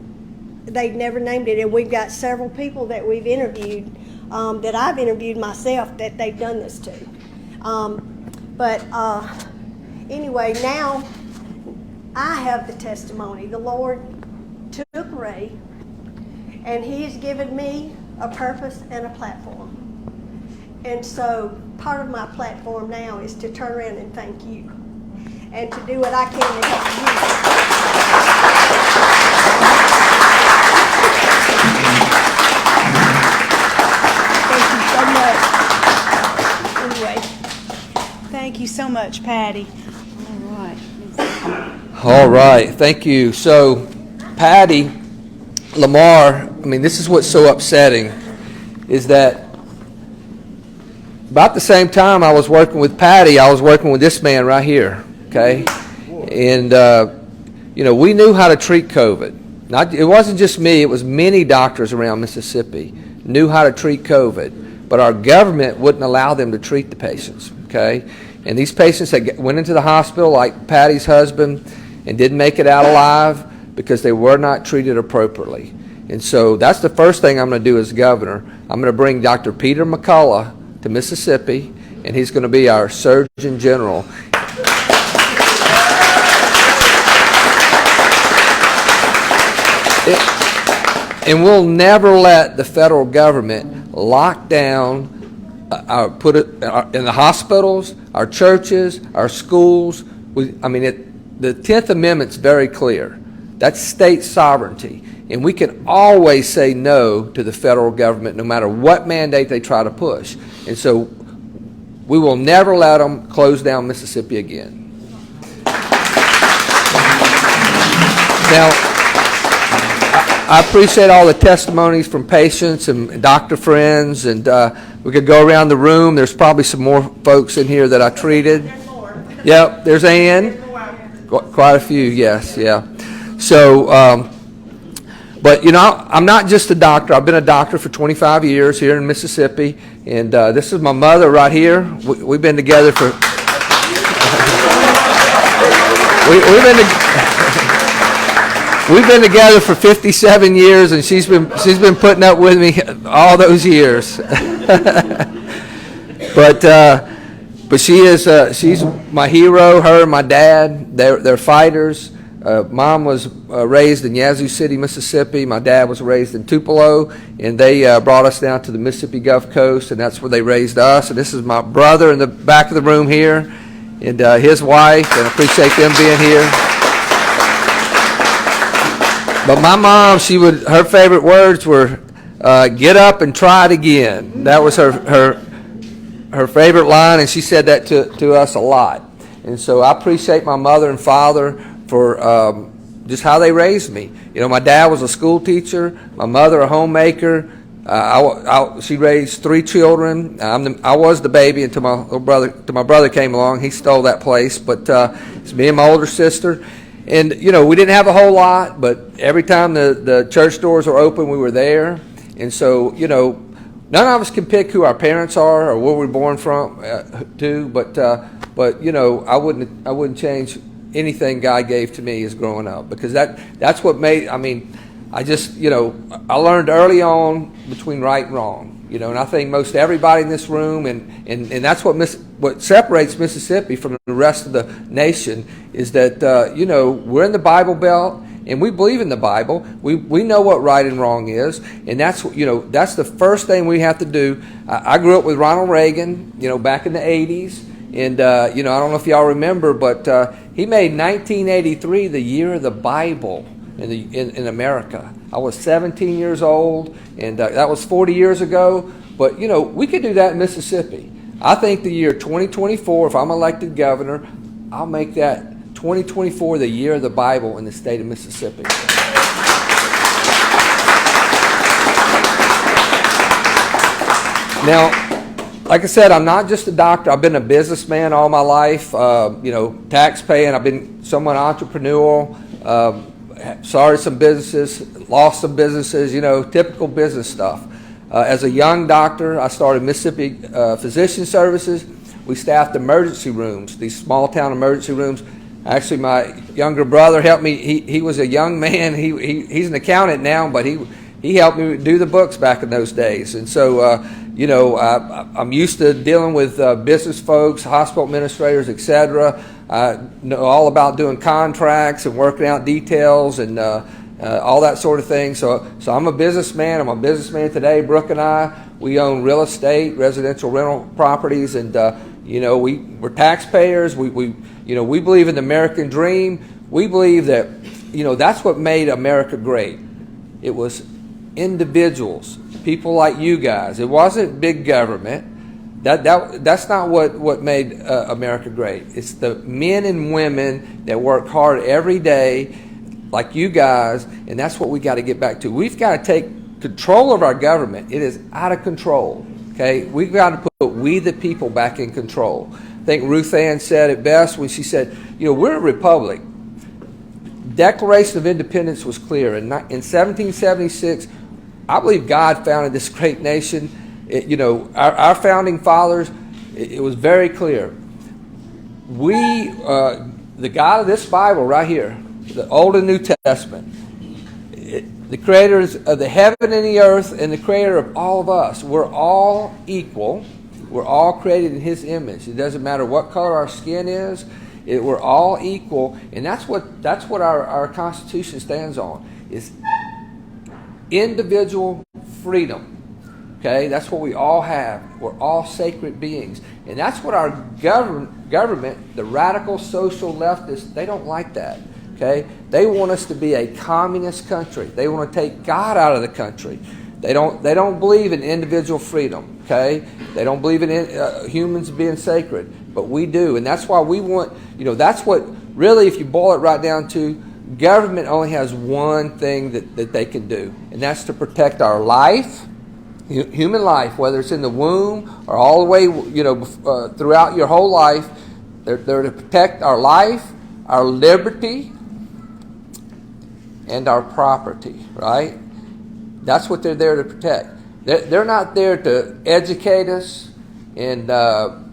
They never named it, and we've got several people that we've interviewed, that I've interviewed myself, that they've done this to. Anyway, now I have the testimony. The Lord took Ray, and He's given me a purpose and a platform. And so part of my platform now is to turn around and thank you, and to do what I can to help you. Thank you so much. Anyway, thank you so much, Patty. All right, thank you. So, Patty Lamar, I mean, this is what's so upsetting, is that about the same time I was working with Patty, I was working with this man right here, okay? And, we knew how to treat COVID. It wasn't just me, it was many doctors around Mississippi knew how to treat COVID, but our government wouldn't allow them to treat the patients, okay? And these patients that went into the hospital, like Patty's husband, and didn't make it out alive because they were not treated appropriately. And so that's the first thing I'm going to do as governor. I'm going to bring Dr. Peter McCullough to Mississippi, and he's going to be our Surgeon General. And we'll never let the federal government lock down, put it in the hospitals, our churches, our schools. The 10th Amendment's very clear. That's state sovereignty. And we can always say no to the federal government no matter what mandate they try to push. And so we will never let them close down Mississippi again. Now, I appreciate all the testimonies from patients and doctor friends, and we could go around the room. There's probably some more folks in here that I treated. Yep, there's Ann. Quite a few, yes, yeah. So, but I'm not just a doctor. I've been a doctor for 25 years here in Mississippi, and this is my mother right here. We've been together for we've been together for 57 years, and she's been putting up with me all those years. But she's my hero. Her and my dad, they're fighters. Mom was raised in Yazoo City, Mississippi. My dad was raised in Tupelo, and they brought us down to the Mississippi Gulf Coast, and that's where they raised us. And this is my brother in the back of the room here, and his wife, and I appreciate them being here. But my mom, her favorite words were, "Get up and try it again." That was her favorite line, and she said that to us a lot. And so I appreciate my mother and father for just how they raised me. My dad was a school teacher, my mother a homemaker. She raised 3 children. I was the baby until my brother came along. He stole that place, but it's me and my older sister. And, we didn't have a whole lot, but every time the church doors were open, we were there. And so, none of us can pick who our parents are or where we're born from, but I wouldn't change anything God gave to me as growing up, because that's what made, I learned early on between right and wrong, and I think most everybody in this room, and that's what separates Mississippi from the rest of the nation is that, we're in the Bible Belt, and we believe in the Bible. We know what right and wrong is, and that's the first thing we have to do. I grew up with Ronald Reagan, back in the 80s, and I don't know if y'all remember, but he made 1983 the year of the Bible in America. I was 17 years old, and that was 40 years ago. But we could do that in Mississippi. I think the year 2024, if I'm elected governor, I'll make that 2024 the year of the Bible in the state of Mississippi. Now, like I said, I'm not just a doctor. I've been a businessman all my life, tax paying. I've been somewhat entrepreneurial, started some businesses, lost some businesses, typical business stuff. As a young doctor, I started Mississippi Physician Services. We staffed emergency rooms, these small town emergency rooms. Actually, my younger brother helped me. He was a young man. He's an accountant now, but he helped me do the books back in those days. And so, I'm used to dealing with business folks, hospital administrators, etc. I know all about doing contracts and working out details and all that sort of thing. So I'm a businessman. I'm a businessman today. Brooke and I, we own real estate, residential rental properties, and we're taxpayers. We believe in the American dream. We believe that that's what made America great. It was individuals, people like you guys. It wasn't big government. That's not what made America great. It's the men and women that work hard every day, like you guys, and that's what we got to get back to. We've got to take control of our government. It is out of control. Okay, we've got to put put we the people back in control. I think Ruth Ann said it best when she said, we're a republic. Declaration of Independence was clear. In 1776, I believe God founded this great nation. Our founding fathers, it was very clear. We, the God of this Bible right here, the Old and New Testament, the creators of the heaven and the earth and the creator of all of us, we're all equal. We're all created in His image. It doesn't matter what color our skin is. We're all equal, and that's what our Constitution stands on, is individual freedom. Okay, that's what we all have. We're all sacred beings. And that's what our government, the radical social leftists, they don't like that. Okay, they want us to be a communist country. They want to take God out of the country. They don't believe in individual freedom. Okay, they don't believe in humans being sacred, but we do, and that's why we want. That's what really, if you boil it right down to, government only has one thing that they can do, and that's to protect our life. Human life, whether it's in the womb or all the way, throughout your whole life, they're to protect our life, our liberty, and our property, right? That's what they're there to protect. They're not there to educate us and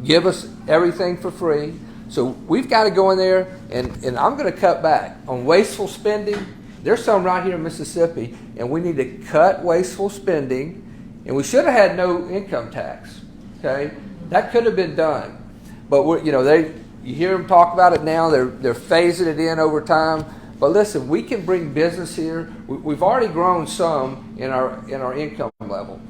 give us everything for free. So we've got to go in there, and I'm going to cut back on wasteful spending. There's some right here in Mississippi, and we need to cut wasteful spending. And we should have had no income tax. Okay, that could have been done, but you hear them talk about it now. They're phasing it in over time. But listen, we can bring business here. We've already grown some in our income level,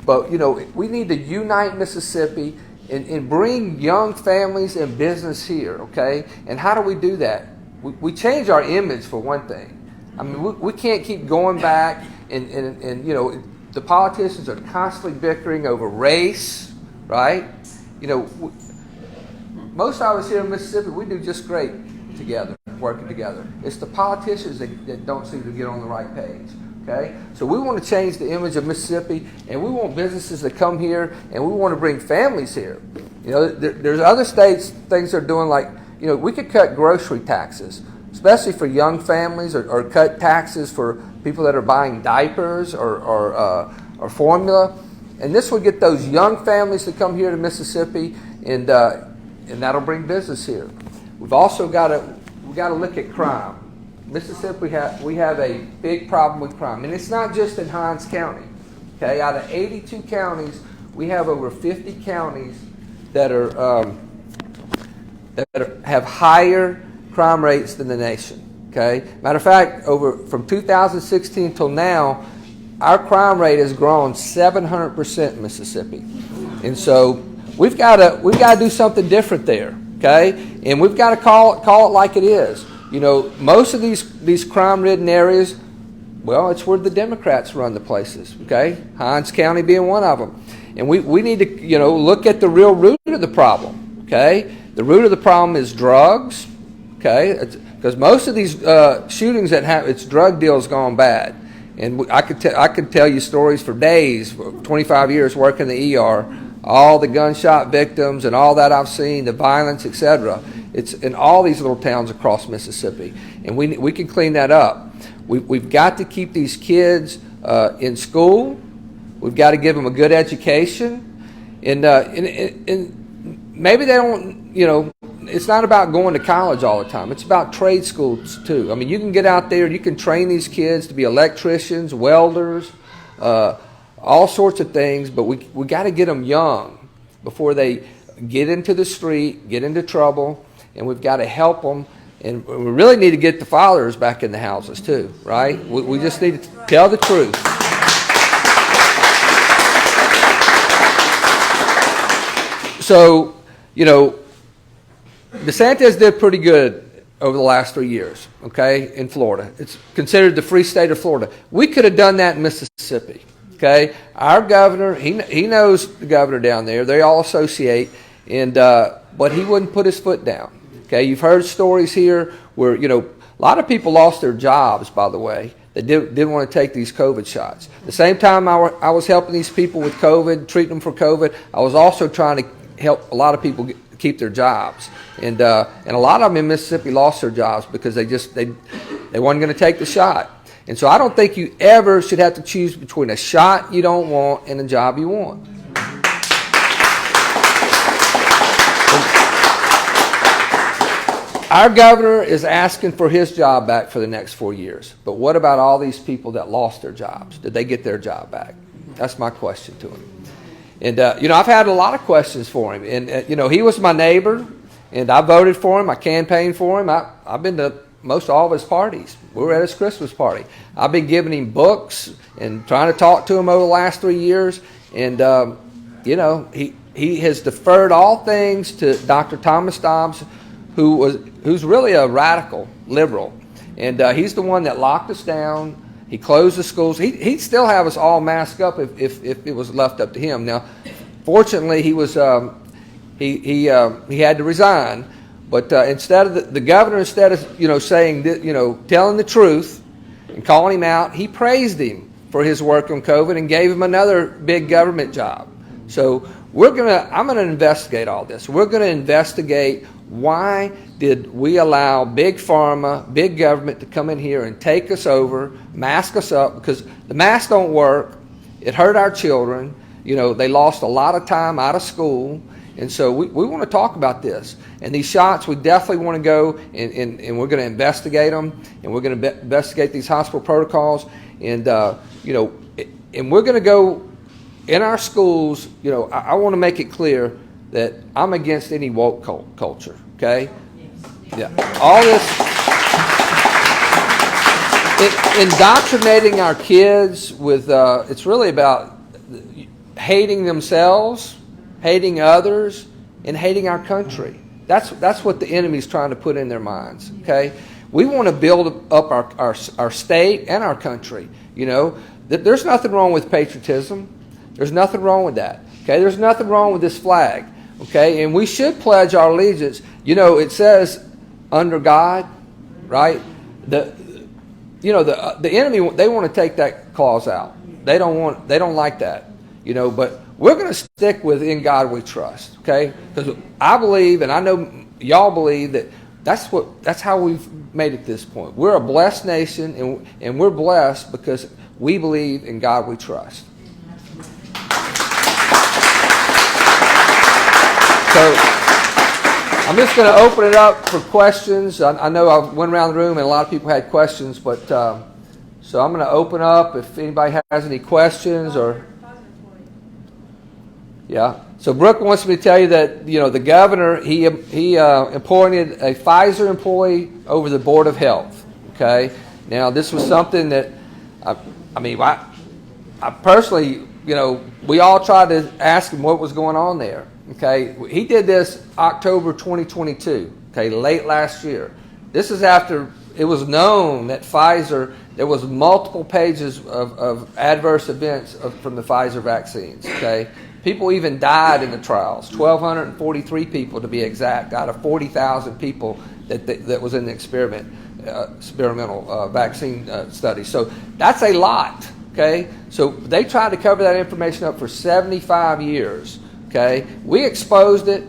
but we need to unite Mississippi and bring young families and business here. Okay, and how do we do that? We change our image for one thing. I mean, we can't keep going back and the politicians are constantly bickering over race, right? Most of us here in Mississippi, we do just great together, working together. It's the politicians that don't seem to get on the right page, okay? So we want to change the image of Mississippi, and we want businesses to come here, and we want to bring families here. There's other states, things they're doing like, we could cut grocery taxes, especially for young families, or cut taxes for people that are buying diapers or formula, and this will get those young families to come here to Mississippi, and that'll bring business here. We've also got to look at crime. Mississippi we have a big problem with crime, and it's not just in Hinds County. Okay, out of 82 counties, we have over 50 counties that have higher crime rates than the nation. Okay, matter of fact, from 2016 till now, our crime rate has grown 700% in Mississippi, and so we've got to do something different there. Okay, and we've got to call it like it is. Most of these crime-ridden areas, well, it's where the Democrats run the places. Okay, Hinds County being one of them, and we need to look at the real root of the problem. Okay, the root of the problem is drugs. Okay, because most of these shootings that happen, it's drug deals gone bad. And I could tell you stories for days, 25 years working the ER, all the gunshot victims and all that I've seen, the violence, etc. It's in all these little towns across Mississippi, and we can clean that up. We've got to keep these kids in school. We've got to give them a good education, and maybe they don't, it's not about going to college all the time. It's about trade schools too. I mean, you can get out there and you can train these kids to be electricians, welders, all sorts of things, but we got to get them young before they get into the street, get into trouble, and we've got to help them. And we really need to get the fathers back in the houses too, right? We just need to tell the truth. So, DeSantis did pretty good over the last 3 years, okay, in Florida. It's considered the free state of Florida. We could have done that in Mississippi, okay? Our governor, he knows the governor down there. They all associate, but he wouldn't put his foot down, okay? You've heard stories here where, a lot of people lost their jobs, by the way. that didn't want to take these COVID shots. The same time I was helping these people with COVID, treating them for COVID, I was also trying to help a lot of people keep their jobs. And a lot of them in Mississippi lost their jobs because they weren't going to take the shot. And so I don't think you ever should have to choose between a shot you don't want and a job you want. Our governor is asking for his job back for the next 4 years. But what about all these people that lost their jobs? Did they get their job back? That's my question to him. And, I've had a lot of questions for him. And, he was my neighbor, and I voted for him. I campaigned for him. I've been to most all of his parties. We were at his Christmas party. I've been giving him books and trying to talk to him over the last 3 years. And, he has deferred all things to Dr. Thomas Dobbs, who's really a radical liberal. And he's the one that locked us down. He closed the schools. He'd still have us all masked up if it was left up to him. Now, fortunately, he had to resign. But instead of the governor, instead of saying telling the truth and calling him out, he praised him for his work on COVID and gave him another big government job. So I'm gonna investigate all this. We're gonna investigate why did we allow big pharma, big government to come in here and take us over, mask us up, because the masks don't work. It hurt our children. They lost a lot of time out of school. And so we want to talk about this. And these shots, we definitely want to go and we're going to investigate them. And we're going to investigate these hospital protocols. And, and we're going to go in our schools. I want to make it clear that I'm against any woke culture, okay? Yeah. All this, indoctrinating our kids with, it's really about hating themselves, hating others, and hating our country. That's what the enemy's trying to put in their minds, okay? We want to build up our state and our country, There's nothing wrong with patriotism. There's nothing wrong with that, okay? There's nothing wrong with this flag, okay? And we should pledge our allegiance. It says under God, right? The enemy, they want to take that clause out. They don't like that, but we're going to stick with in God we trust, okay? Because I believe, and I know y'all believe, that that's how we've made it this point. We're a blessed nation, and we're blessed because we believe in God we trust. So I'm just going to open it up for questions. I know I went around the room and a lot of people had questions, but so I'm going to open up if anybody has any questions or. Yeah. So Brooke wants me to tell you that the governor he appointed a Pfizer employee over the Board of Health. Okay. Now this was something that I personally we all tried to ask him what was going on there. Okay, he did this October 2022, okay, late last year. This is after it was known that Pfizer, there was multiple pages of adverse events from the Pfizer vaccines, okay. People even died in the trials, 1,243 people to be exact, out of 40,000 people that was in the experimental vaccine study. So that's a lot, okay. So they tried to cover that information up for 75 years. Okay, we exposed it.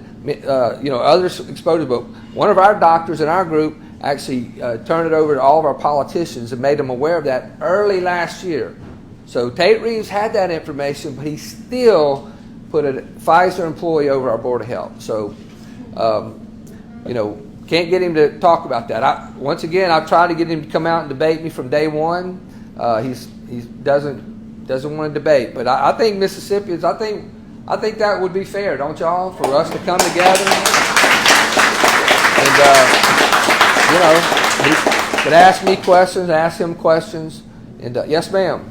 Others exposed it, but one of our doctors in our group actually turned it over to all of our politicians and made them aware of that early last year. So Tate Reeves had that information, but he still put a Pfizer employee over our Board of Health. So, can't get him to talk about that. Once again, I've tried to get him to come out and debate me from day one. He doesn't want to debate, but I think Mississippians, I think that would be fair, don't y'all, for us to come together and, he could ask me questions, ask him questions. And yes, ma'am.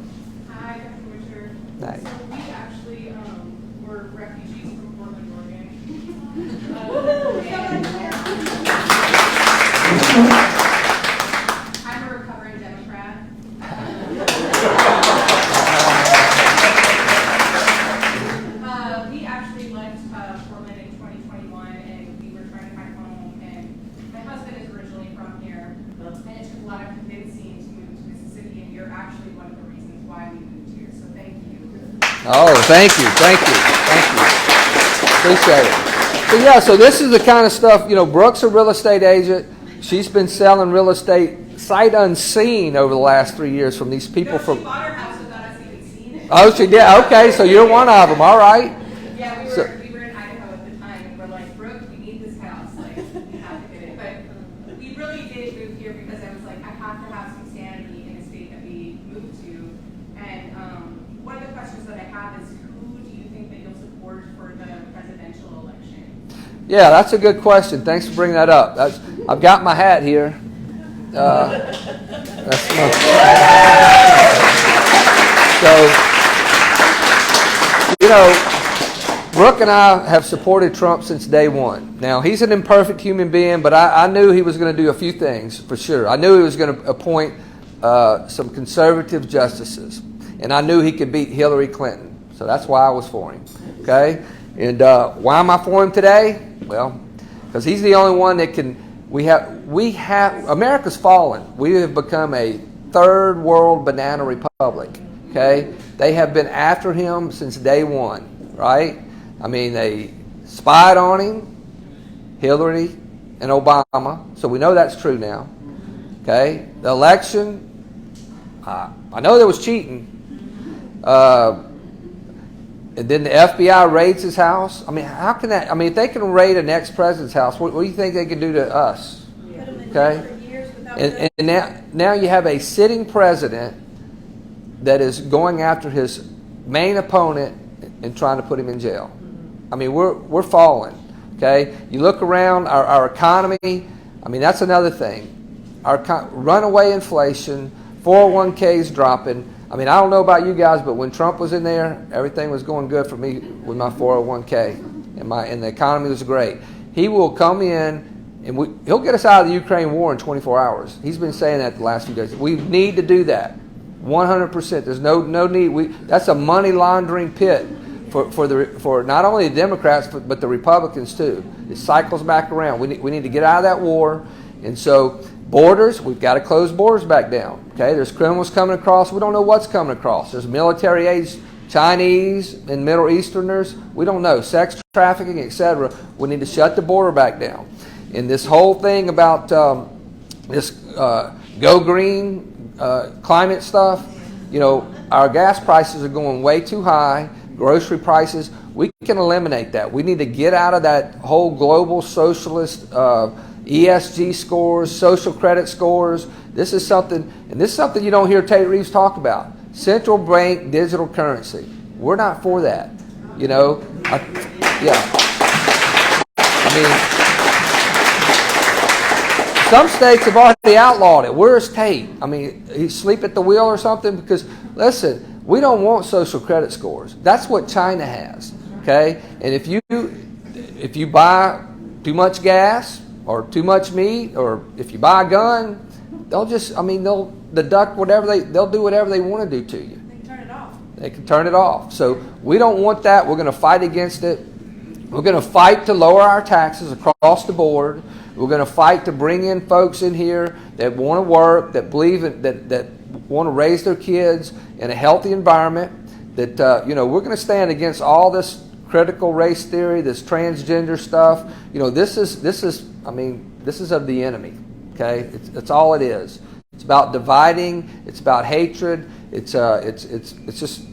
Hi, Dr. Witcher. Hi. So we actually were refugees from Portland, Oregon. I'm a recovering Democrat. We actually left Portland in 2021, and we were trying to find home. And my husband is originally from here, and it took a lot of convincing to move to Mississippi. And you're Oh, thank you. Appreciate it. So yeah, so this is the kind of stuff, Brooke's a real estate agent. She's been selling real estate sight unseen over the last 3 years from these people from... She bought her house without us even seeing it. Oh, she did? Okay, so you're one of them. All right. Yeah, we were in Idaho at the time, and we're like, Brooke, we need this house. Like, we have to get it. But we really did move here because I was like, I have to have some sanity in the state that we moved to. And one of the questions that I have is, who do you think that you'll support for the presidential election? Yeah, that's a good question. Thanks for bringing that up. I've got my hat here. That's so, Brooke and I have supported Trump since day one. Now, he's an imperfect human being, but I knew he was going to do a few things for sure. I knew he was going to appoint some conservative justices, and I knew he could beat Hillary Clinton. So that's why I was for him. Okay? And why am I for him today? Well, because he's the only one that can... We have America's fallen. We have become a third world banana republic. Okay? They have been after him since day one, right? I mean, they spied on him, Hillary and Obama, so we know that's true now. Okay? The election, I know there was cheating. And then the FBI raids his house. I mean, how can that? I mean, if they can raid an ex-president's house, what do you think they can do to us? Okay? And now you have a sitting president that is going after his main opponent and trying to put him in jail. I mean, we're falling. Okay? You look around our economy. I mean, that's another thing. Our runaway inflation, 401ks dropping. I mean, I don't know about you guys, but when Trump was in there, everything was going good for me with my 401k, and the economy was great. He will come in, and he'll get us out of the Ukraine war in 24 hours. He's been saying that the last few days. We need to do that, 100%. There's no need. That's a money laundering pit for not only the Democrats but the Republicans too. It cycles back around. We need to get out of that war, and so. Borders, we've got to close borders back down. Okay, there's criminals coming across. We don't know what's coming across. There's military-aged Chinese and Middle Easterners. We don't know. Sex trafficking, etc. We need to shut the border back down. And this whole thing about this go green climate stuff, our gas prices are going way too high. Grocery prices, we can eliminate that. We need to get out of that whole global socialist ESG scores, social credit scores. This is something you don't hear Tate Reeves talk about. Central bank digital currency. We're not for that. Some states have already outlawed it. Where's Tate? I mean, he asleep at the wheel or something? Because, listen, we don't want social credit scores. That's what China has. Okay? And if you buy too much gas, or too much meat, or if you buy a gun, they'll deduct whatever they'll do whatever they want to do to you. They can turn it off. So we don't want that. We're going to fight against it. We're going to fight to lower our taxes across the board. We're going to fight to bring in folks in here that want to work, that believe that want to raise their kids in a healthy environment. That we're going to stand against all this critical race theory, this transgender stuff. This is of the enemy. Okay, it's all it is. It's about dividing. It's about hatred. It's just.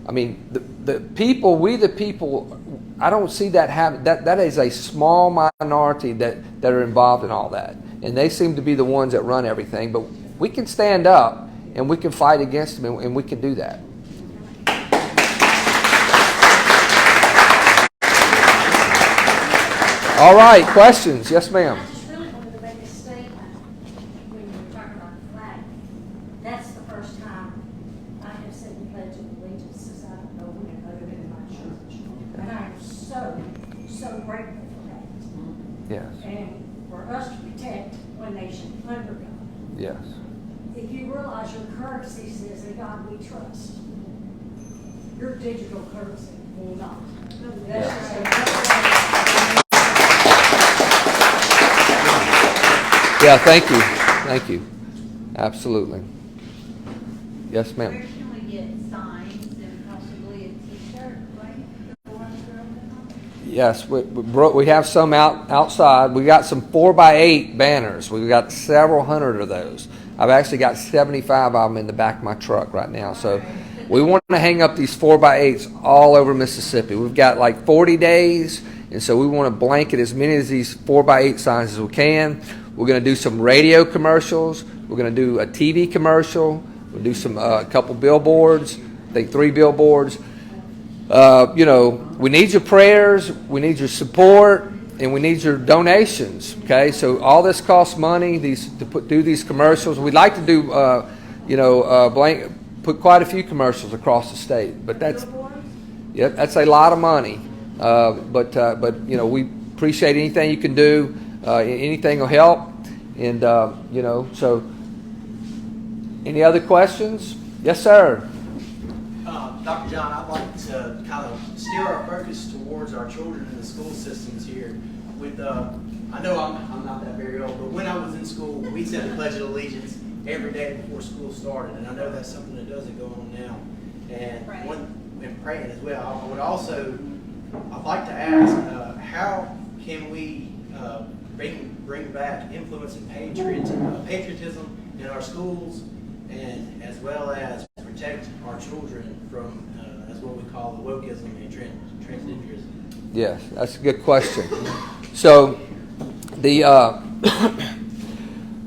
I mean, the people. We the people. I don't see that happen. That is a small minority that are involved in all that, and they seem to be the ones that run everything. But we can stand up and we can fight against them, and we can do that. All right, questions? Yes, ma'am. I just really wanted to make a statement when you were talking about the flag. That's the first time I have said the Pledge of Allegiance since I don't know when, other than in my church. And I am so grateful for that. Yes. And for us to protect one nation under God. Yes. If you realize your currency says in God we trust, your digital currency will not. That's just Yeah, thank you. Absolutely. Yes, ma'am. Where can we get signs and possibly a Yes, we have some outside. We got some 4x8 banners. We've got several hundred of those. I've actually got 75 of them in the back of my truck right now. So we want to hang up these 4x8s all over Mississippi. We've got like 40 days, and so we want to blanket as many of these 4x8 signs as we can. We're going to do some radio commercials. We're going to do a TV commercial. We'll do some a couple billboards. I think 3 billboards. We need your prayers, we need your support, and we need your donations. Okay, so all this costs money. Do these commercials. We'd like to do, put quite a few commercials across the state, but that's a lot of money. But we appreciate anything you can do. Anything will help, and So, any other questions? Yes, sir. Dr. John, I'd like to kind of steer our focus towards our children in the school systems here. I know I'm not that very old, but when I was in school, we said the Pledge of Allegiance every day before school started, and I know that's something that doesn't go on now. And praying as well. I'd like to ask, how can we bring back influence and patriotism in our schools, and as well as protect our children from as what we call the wokeism and transgenderism? Yes, that's a good question. So,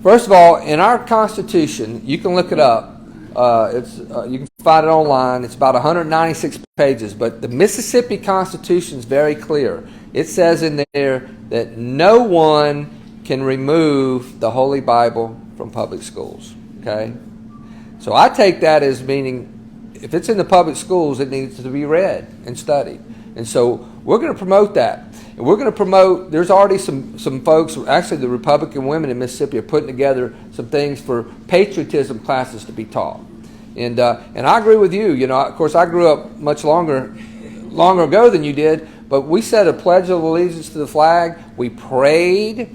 first of all, in our Constitution, you can look it up. You can find it online. It's about 196 pages. But the Mississippi Constitution is very clear. It says in there that no one can remove the Holy Bible from public schools. Okay? So I take that as meaning if it's in the public schools, it needs to be read and studied. And so we're going to promote that. And we're going to promote, there's already some folks, actually the Republican women in Mississippi are putting together some things for patriotism classes to be taught. And I agree with you. Of course, I grew up much longer ago than you did, but we said a pledge of allegiance to the flag. We prayed.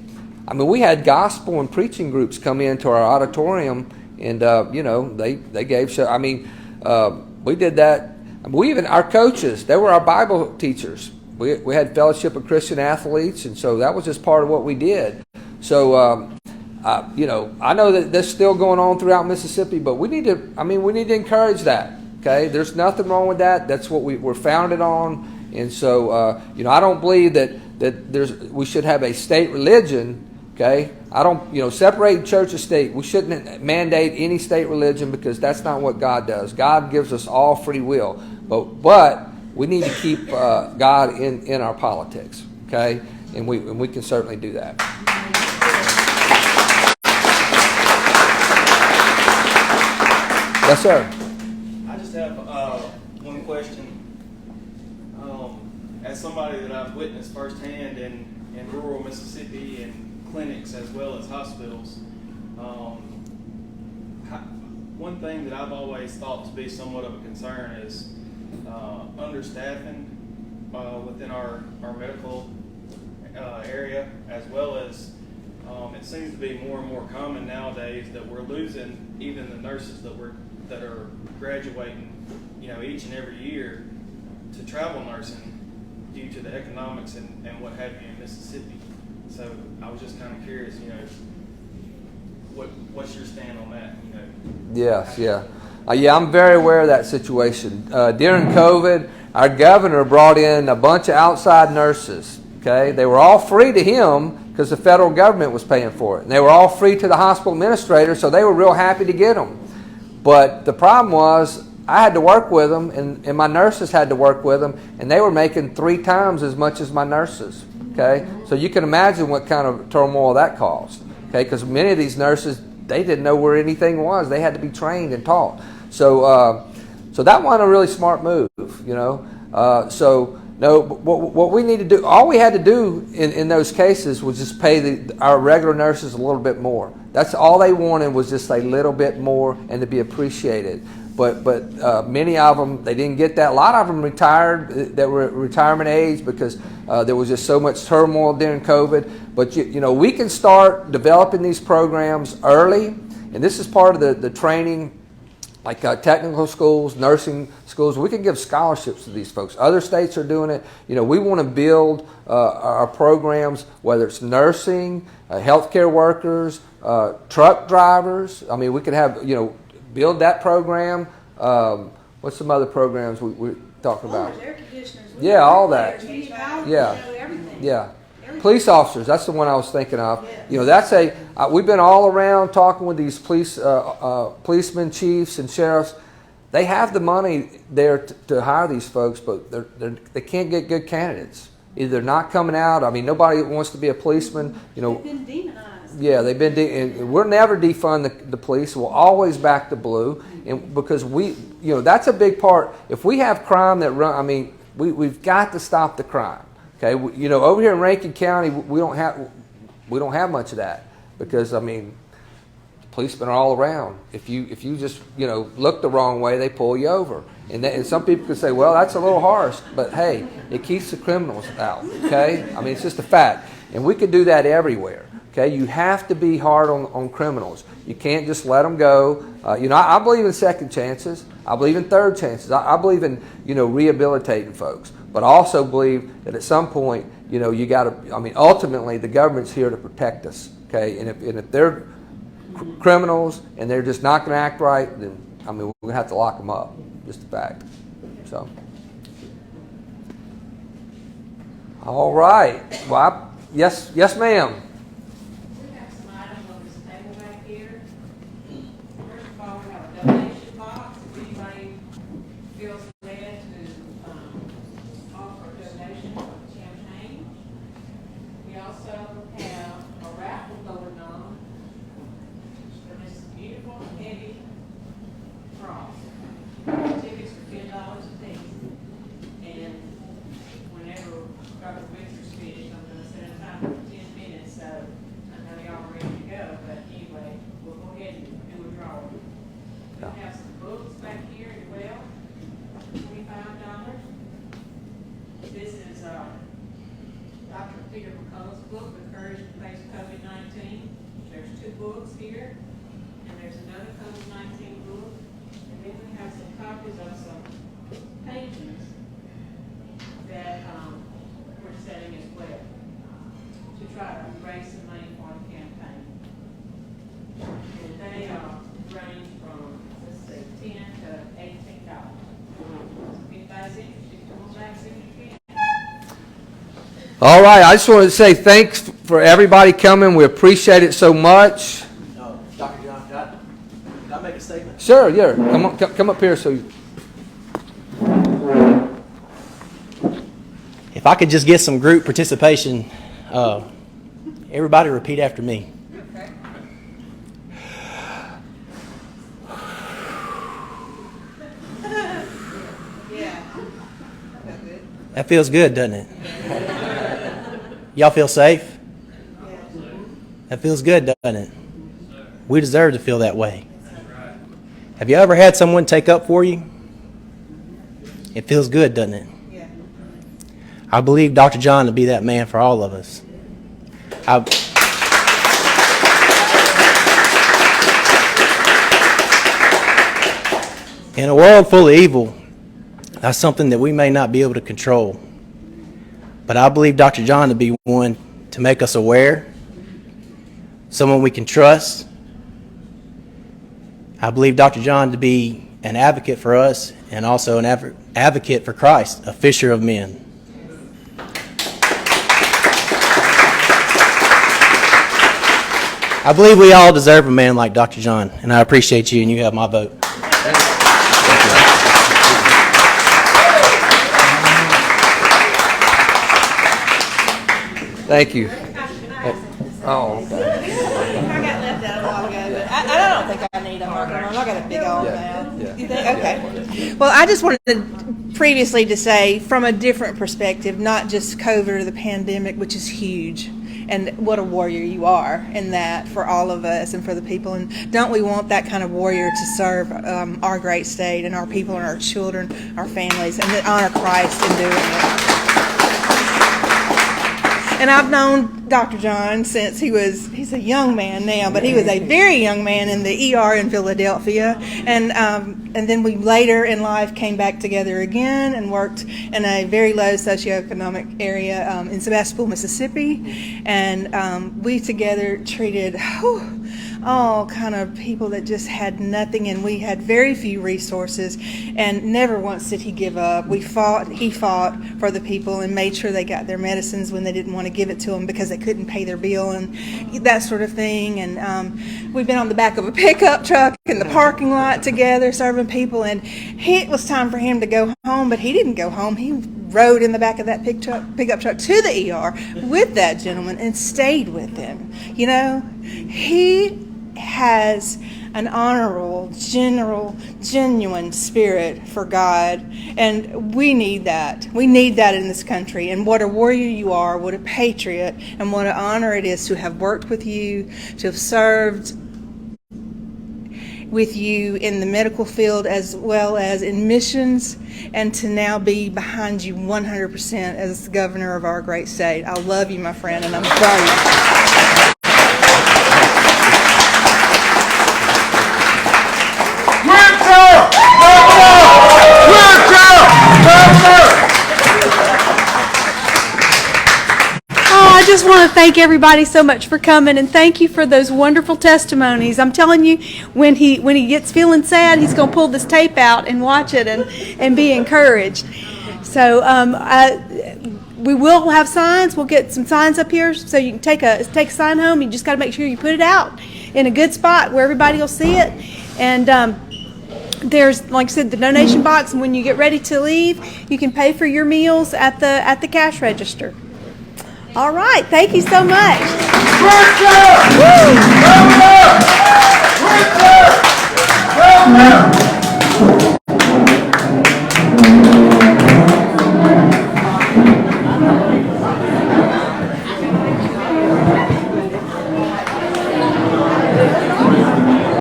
I mean, we had gospel and preaching groups come into our auditorium, and they gave show. I mean, we did that. I mean, even our coaches, they were our Bible teachers. We had Fellowship of Christian Athletes, and so that was just part of what we did. So, I know that that's still going on throughout Mississippi, but we need to encourage that. Okay, there's nothing wrong with that. That's what we're founded on, and so I don't believe that we should have a state religion. Okay, I don't separate church and state. We shouldn't mandate any state religion because that's not what God does. God gives us all free will, but we need to keep God in our politics. Okay, and we can certainly do that. Yes, sir. I just have one question. As somebody that I've witnessed firsthand in rural Mississippi and clinics as well as hospitals, one thing that I've always thought to be somewhat of a concern is understaffing within our medical area, as well as it seems to be more and more common nowadays that we're losing even the nurses that are graduating, each and every year to travel nursing due to the economics and what have you in Mississippi. So I was just kind of curious, what's your stand on that? Yes, yeah. I'm very aware of that situation. During COVID, our governor brought in a bunch of outside nurses. Okay, they were all free to him because the federal government was paying for it. And they were all free to the hospital administrator, so they were real happy to get them. But the problem was I had to work with them, and my nurses had to work with them, and they were making 3 times as much as my nurses. Okay, so you can imagine what kind of turmoil that caused. Okay, because many of these nurses, they didn't know where anything was. They had to be trained and taught. So that wasn't a really smart move, No, what we need to do, all we had to do in those cases was just pay our regular nurses a little bit more. That's all they wanted, was just a little bit more and to be appreciated. But many of them, they didn't get that. A lot of them retired, that were at retirement age, because there was just so much turmoil during COVID. But we can start developing these programs early, and this is part of the training like technical schools, nursing schools. We can give scholarships to these folks. Other states are doing it. We want to build our programs, whether it's nursing, healthcare workers, truck drivers. I mean, we could have, build that program. What's some other programs we talk about? Air conditioners. Yeah, all that. Yeah. Yeah. Police officers, that's the one I was thinking of. We've been all around talking with these policemen, chiefs, and sheriffs. They have the money there to hire these folks, but they can't get good candidates. Either they're not coming out. I mean, nobody wants to be a policeman. They've been demonized. Yeah, they've been. And we'll never defund the police. We'll always back the blue, and because that's a big part. If we have crime that we've got to stop the crime. Okay, over here in Rankin County, we don't have much of that because policemen are all around. If you just look the wrong way, they pull you over. And some people could say, well, that's a little harsh, but hey, it keeps the criminals out. Okay, it's just a fact, and we could do that everywhere. Okay, you have to be hard on criminals. You can't just let them go. I believe in second chances. I believe in third chances. I believe in rehabilitating folks. But I also believe that at some point, you got to. Ultimately, the government's here to protect us. Okay, and if they're criminals and they're just not going to act right, then we're going to have to lock them up. Just a fact. So, all right. Well, yes, ma'am. We have some items on this table back here. First of all, we have a donation box. If anybody feels led to offer a donation of champagne. We also have a raffle going on for this beautiful heavy cross. Tickets are $10 a piece. And whenever Dr. Richard's finished, I'm going to set a time for 10 minutes, so I know y'all are ready to go, but anyway, we'll go ahead and do a drawing. We have some books back here as well, $25. This is Dr. Peter McCullough's book, The Courage to Face COVID-19. There's 2 books here, and there's another COVID-19 book, and then we have some copies of some paintings that we're selling as well to try to raise some money for the campaign. And they range from, let's see, $10 to $18. If anybody's interested, come on back and see if you can. All right. I just wanted to say thanks for everybody coming. We appreciate it so much. Dr. John, can I make a statement? Sure. Yeah. Come up here. So. If I could just get some group participation, everybody repeat after me. Okay. Yeah. That feels good, doesn't it? Y'all feel safe? That feels good, doesn't it? We deserve to feel that way. Have you ever had someone take up for you? It feels good, doesn't it? I believe Dr. John to be that man for all of us. In a world full of evil, that's something that we may not be able to control. But I believe Dr. John to be one to make us aware, someone we can trust. I believe Dr. John to be an advocate for us and also an advocate for Christ, a fisher of men. I believe we all deserve a man like Dr. John, and I appreciate you, and you have my vote. Thank you. Oh, okay. I got left out a while ago, but I don't think I need a microphone. I got a big old mouth. You think? Okay. Well, I just wanted previously to say, from a different perspective, not just COVID or the pandemic, which is huge, and what a warrior you are in that for all of us and for the people. And don't we want that kind of warrior to serve our great state and our people and our children, our families, and to honor Christ in doing it? And I've known Dr. John since he's a young man now, but he was a very young man in the ER in Philadelphia, and then we later in life came back together again and worked in a very low socioeconomic area in Sebastopol, Mississippi, and we together treated all kind of people that just had nothing, and we had very few resources, and never once did he give up. He fought for the people and made sure they got their medicines when they didn't want to give it to them because they couldn't pay their bill and that sort of thing. And we've been on the back of a pickup truck in the parking lot together serving people, and it was time for him to go home, but he didn't go home. He rode in the back of that pickup truck to the ER with that gentleman and stayed with him. You know, he has an honorable, genuine spirit for God, and we need that. We need that in this country. And what a warrior you are, what a patriot, and what an honor it is to have worked with you, to have served with you in the medical field as well as in missions, and to now be behind you 100% as the governor of our great state. I love you, my friend, and I'm proud of you. I just want to thank everybody so much for coming, and thank you for those wonderful testimonies. I'm telling you, when he gets feeling sad, he's going to pull this tape out and watch it and be encouraged. So we will have signs. We'll get some signs up here so you can take a sign home. You just got to make sure you put it out in a good spot where everybody will see it. And there's, like I said, the donation box, and when you get ready to leave, you can pay for your meals at the cash register. All right, thank you so much. Woo!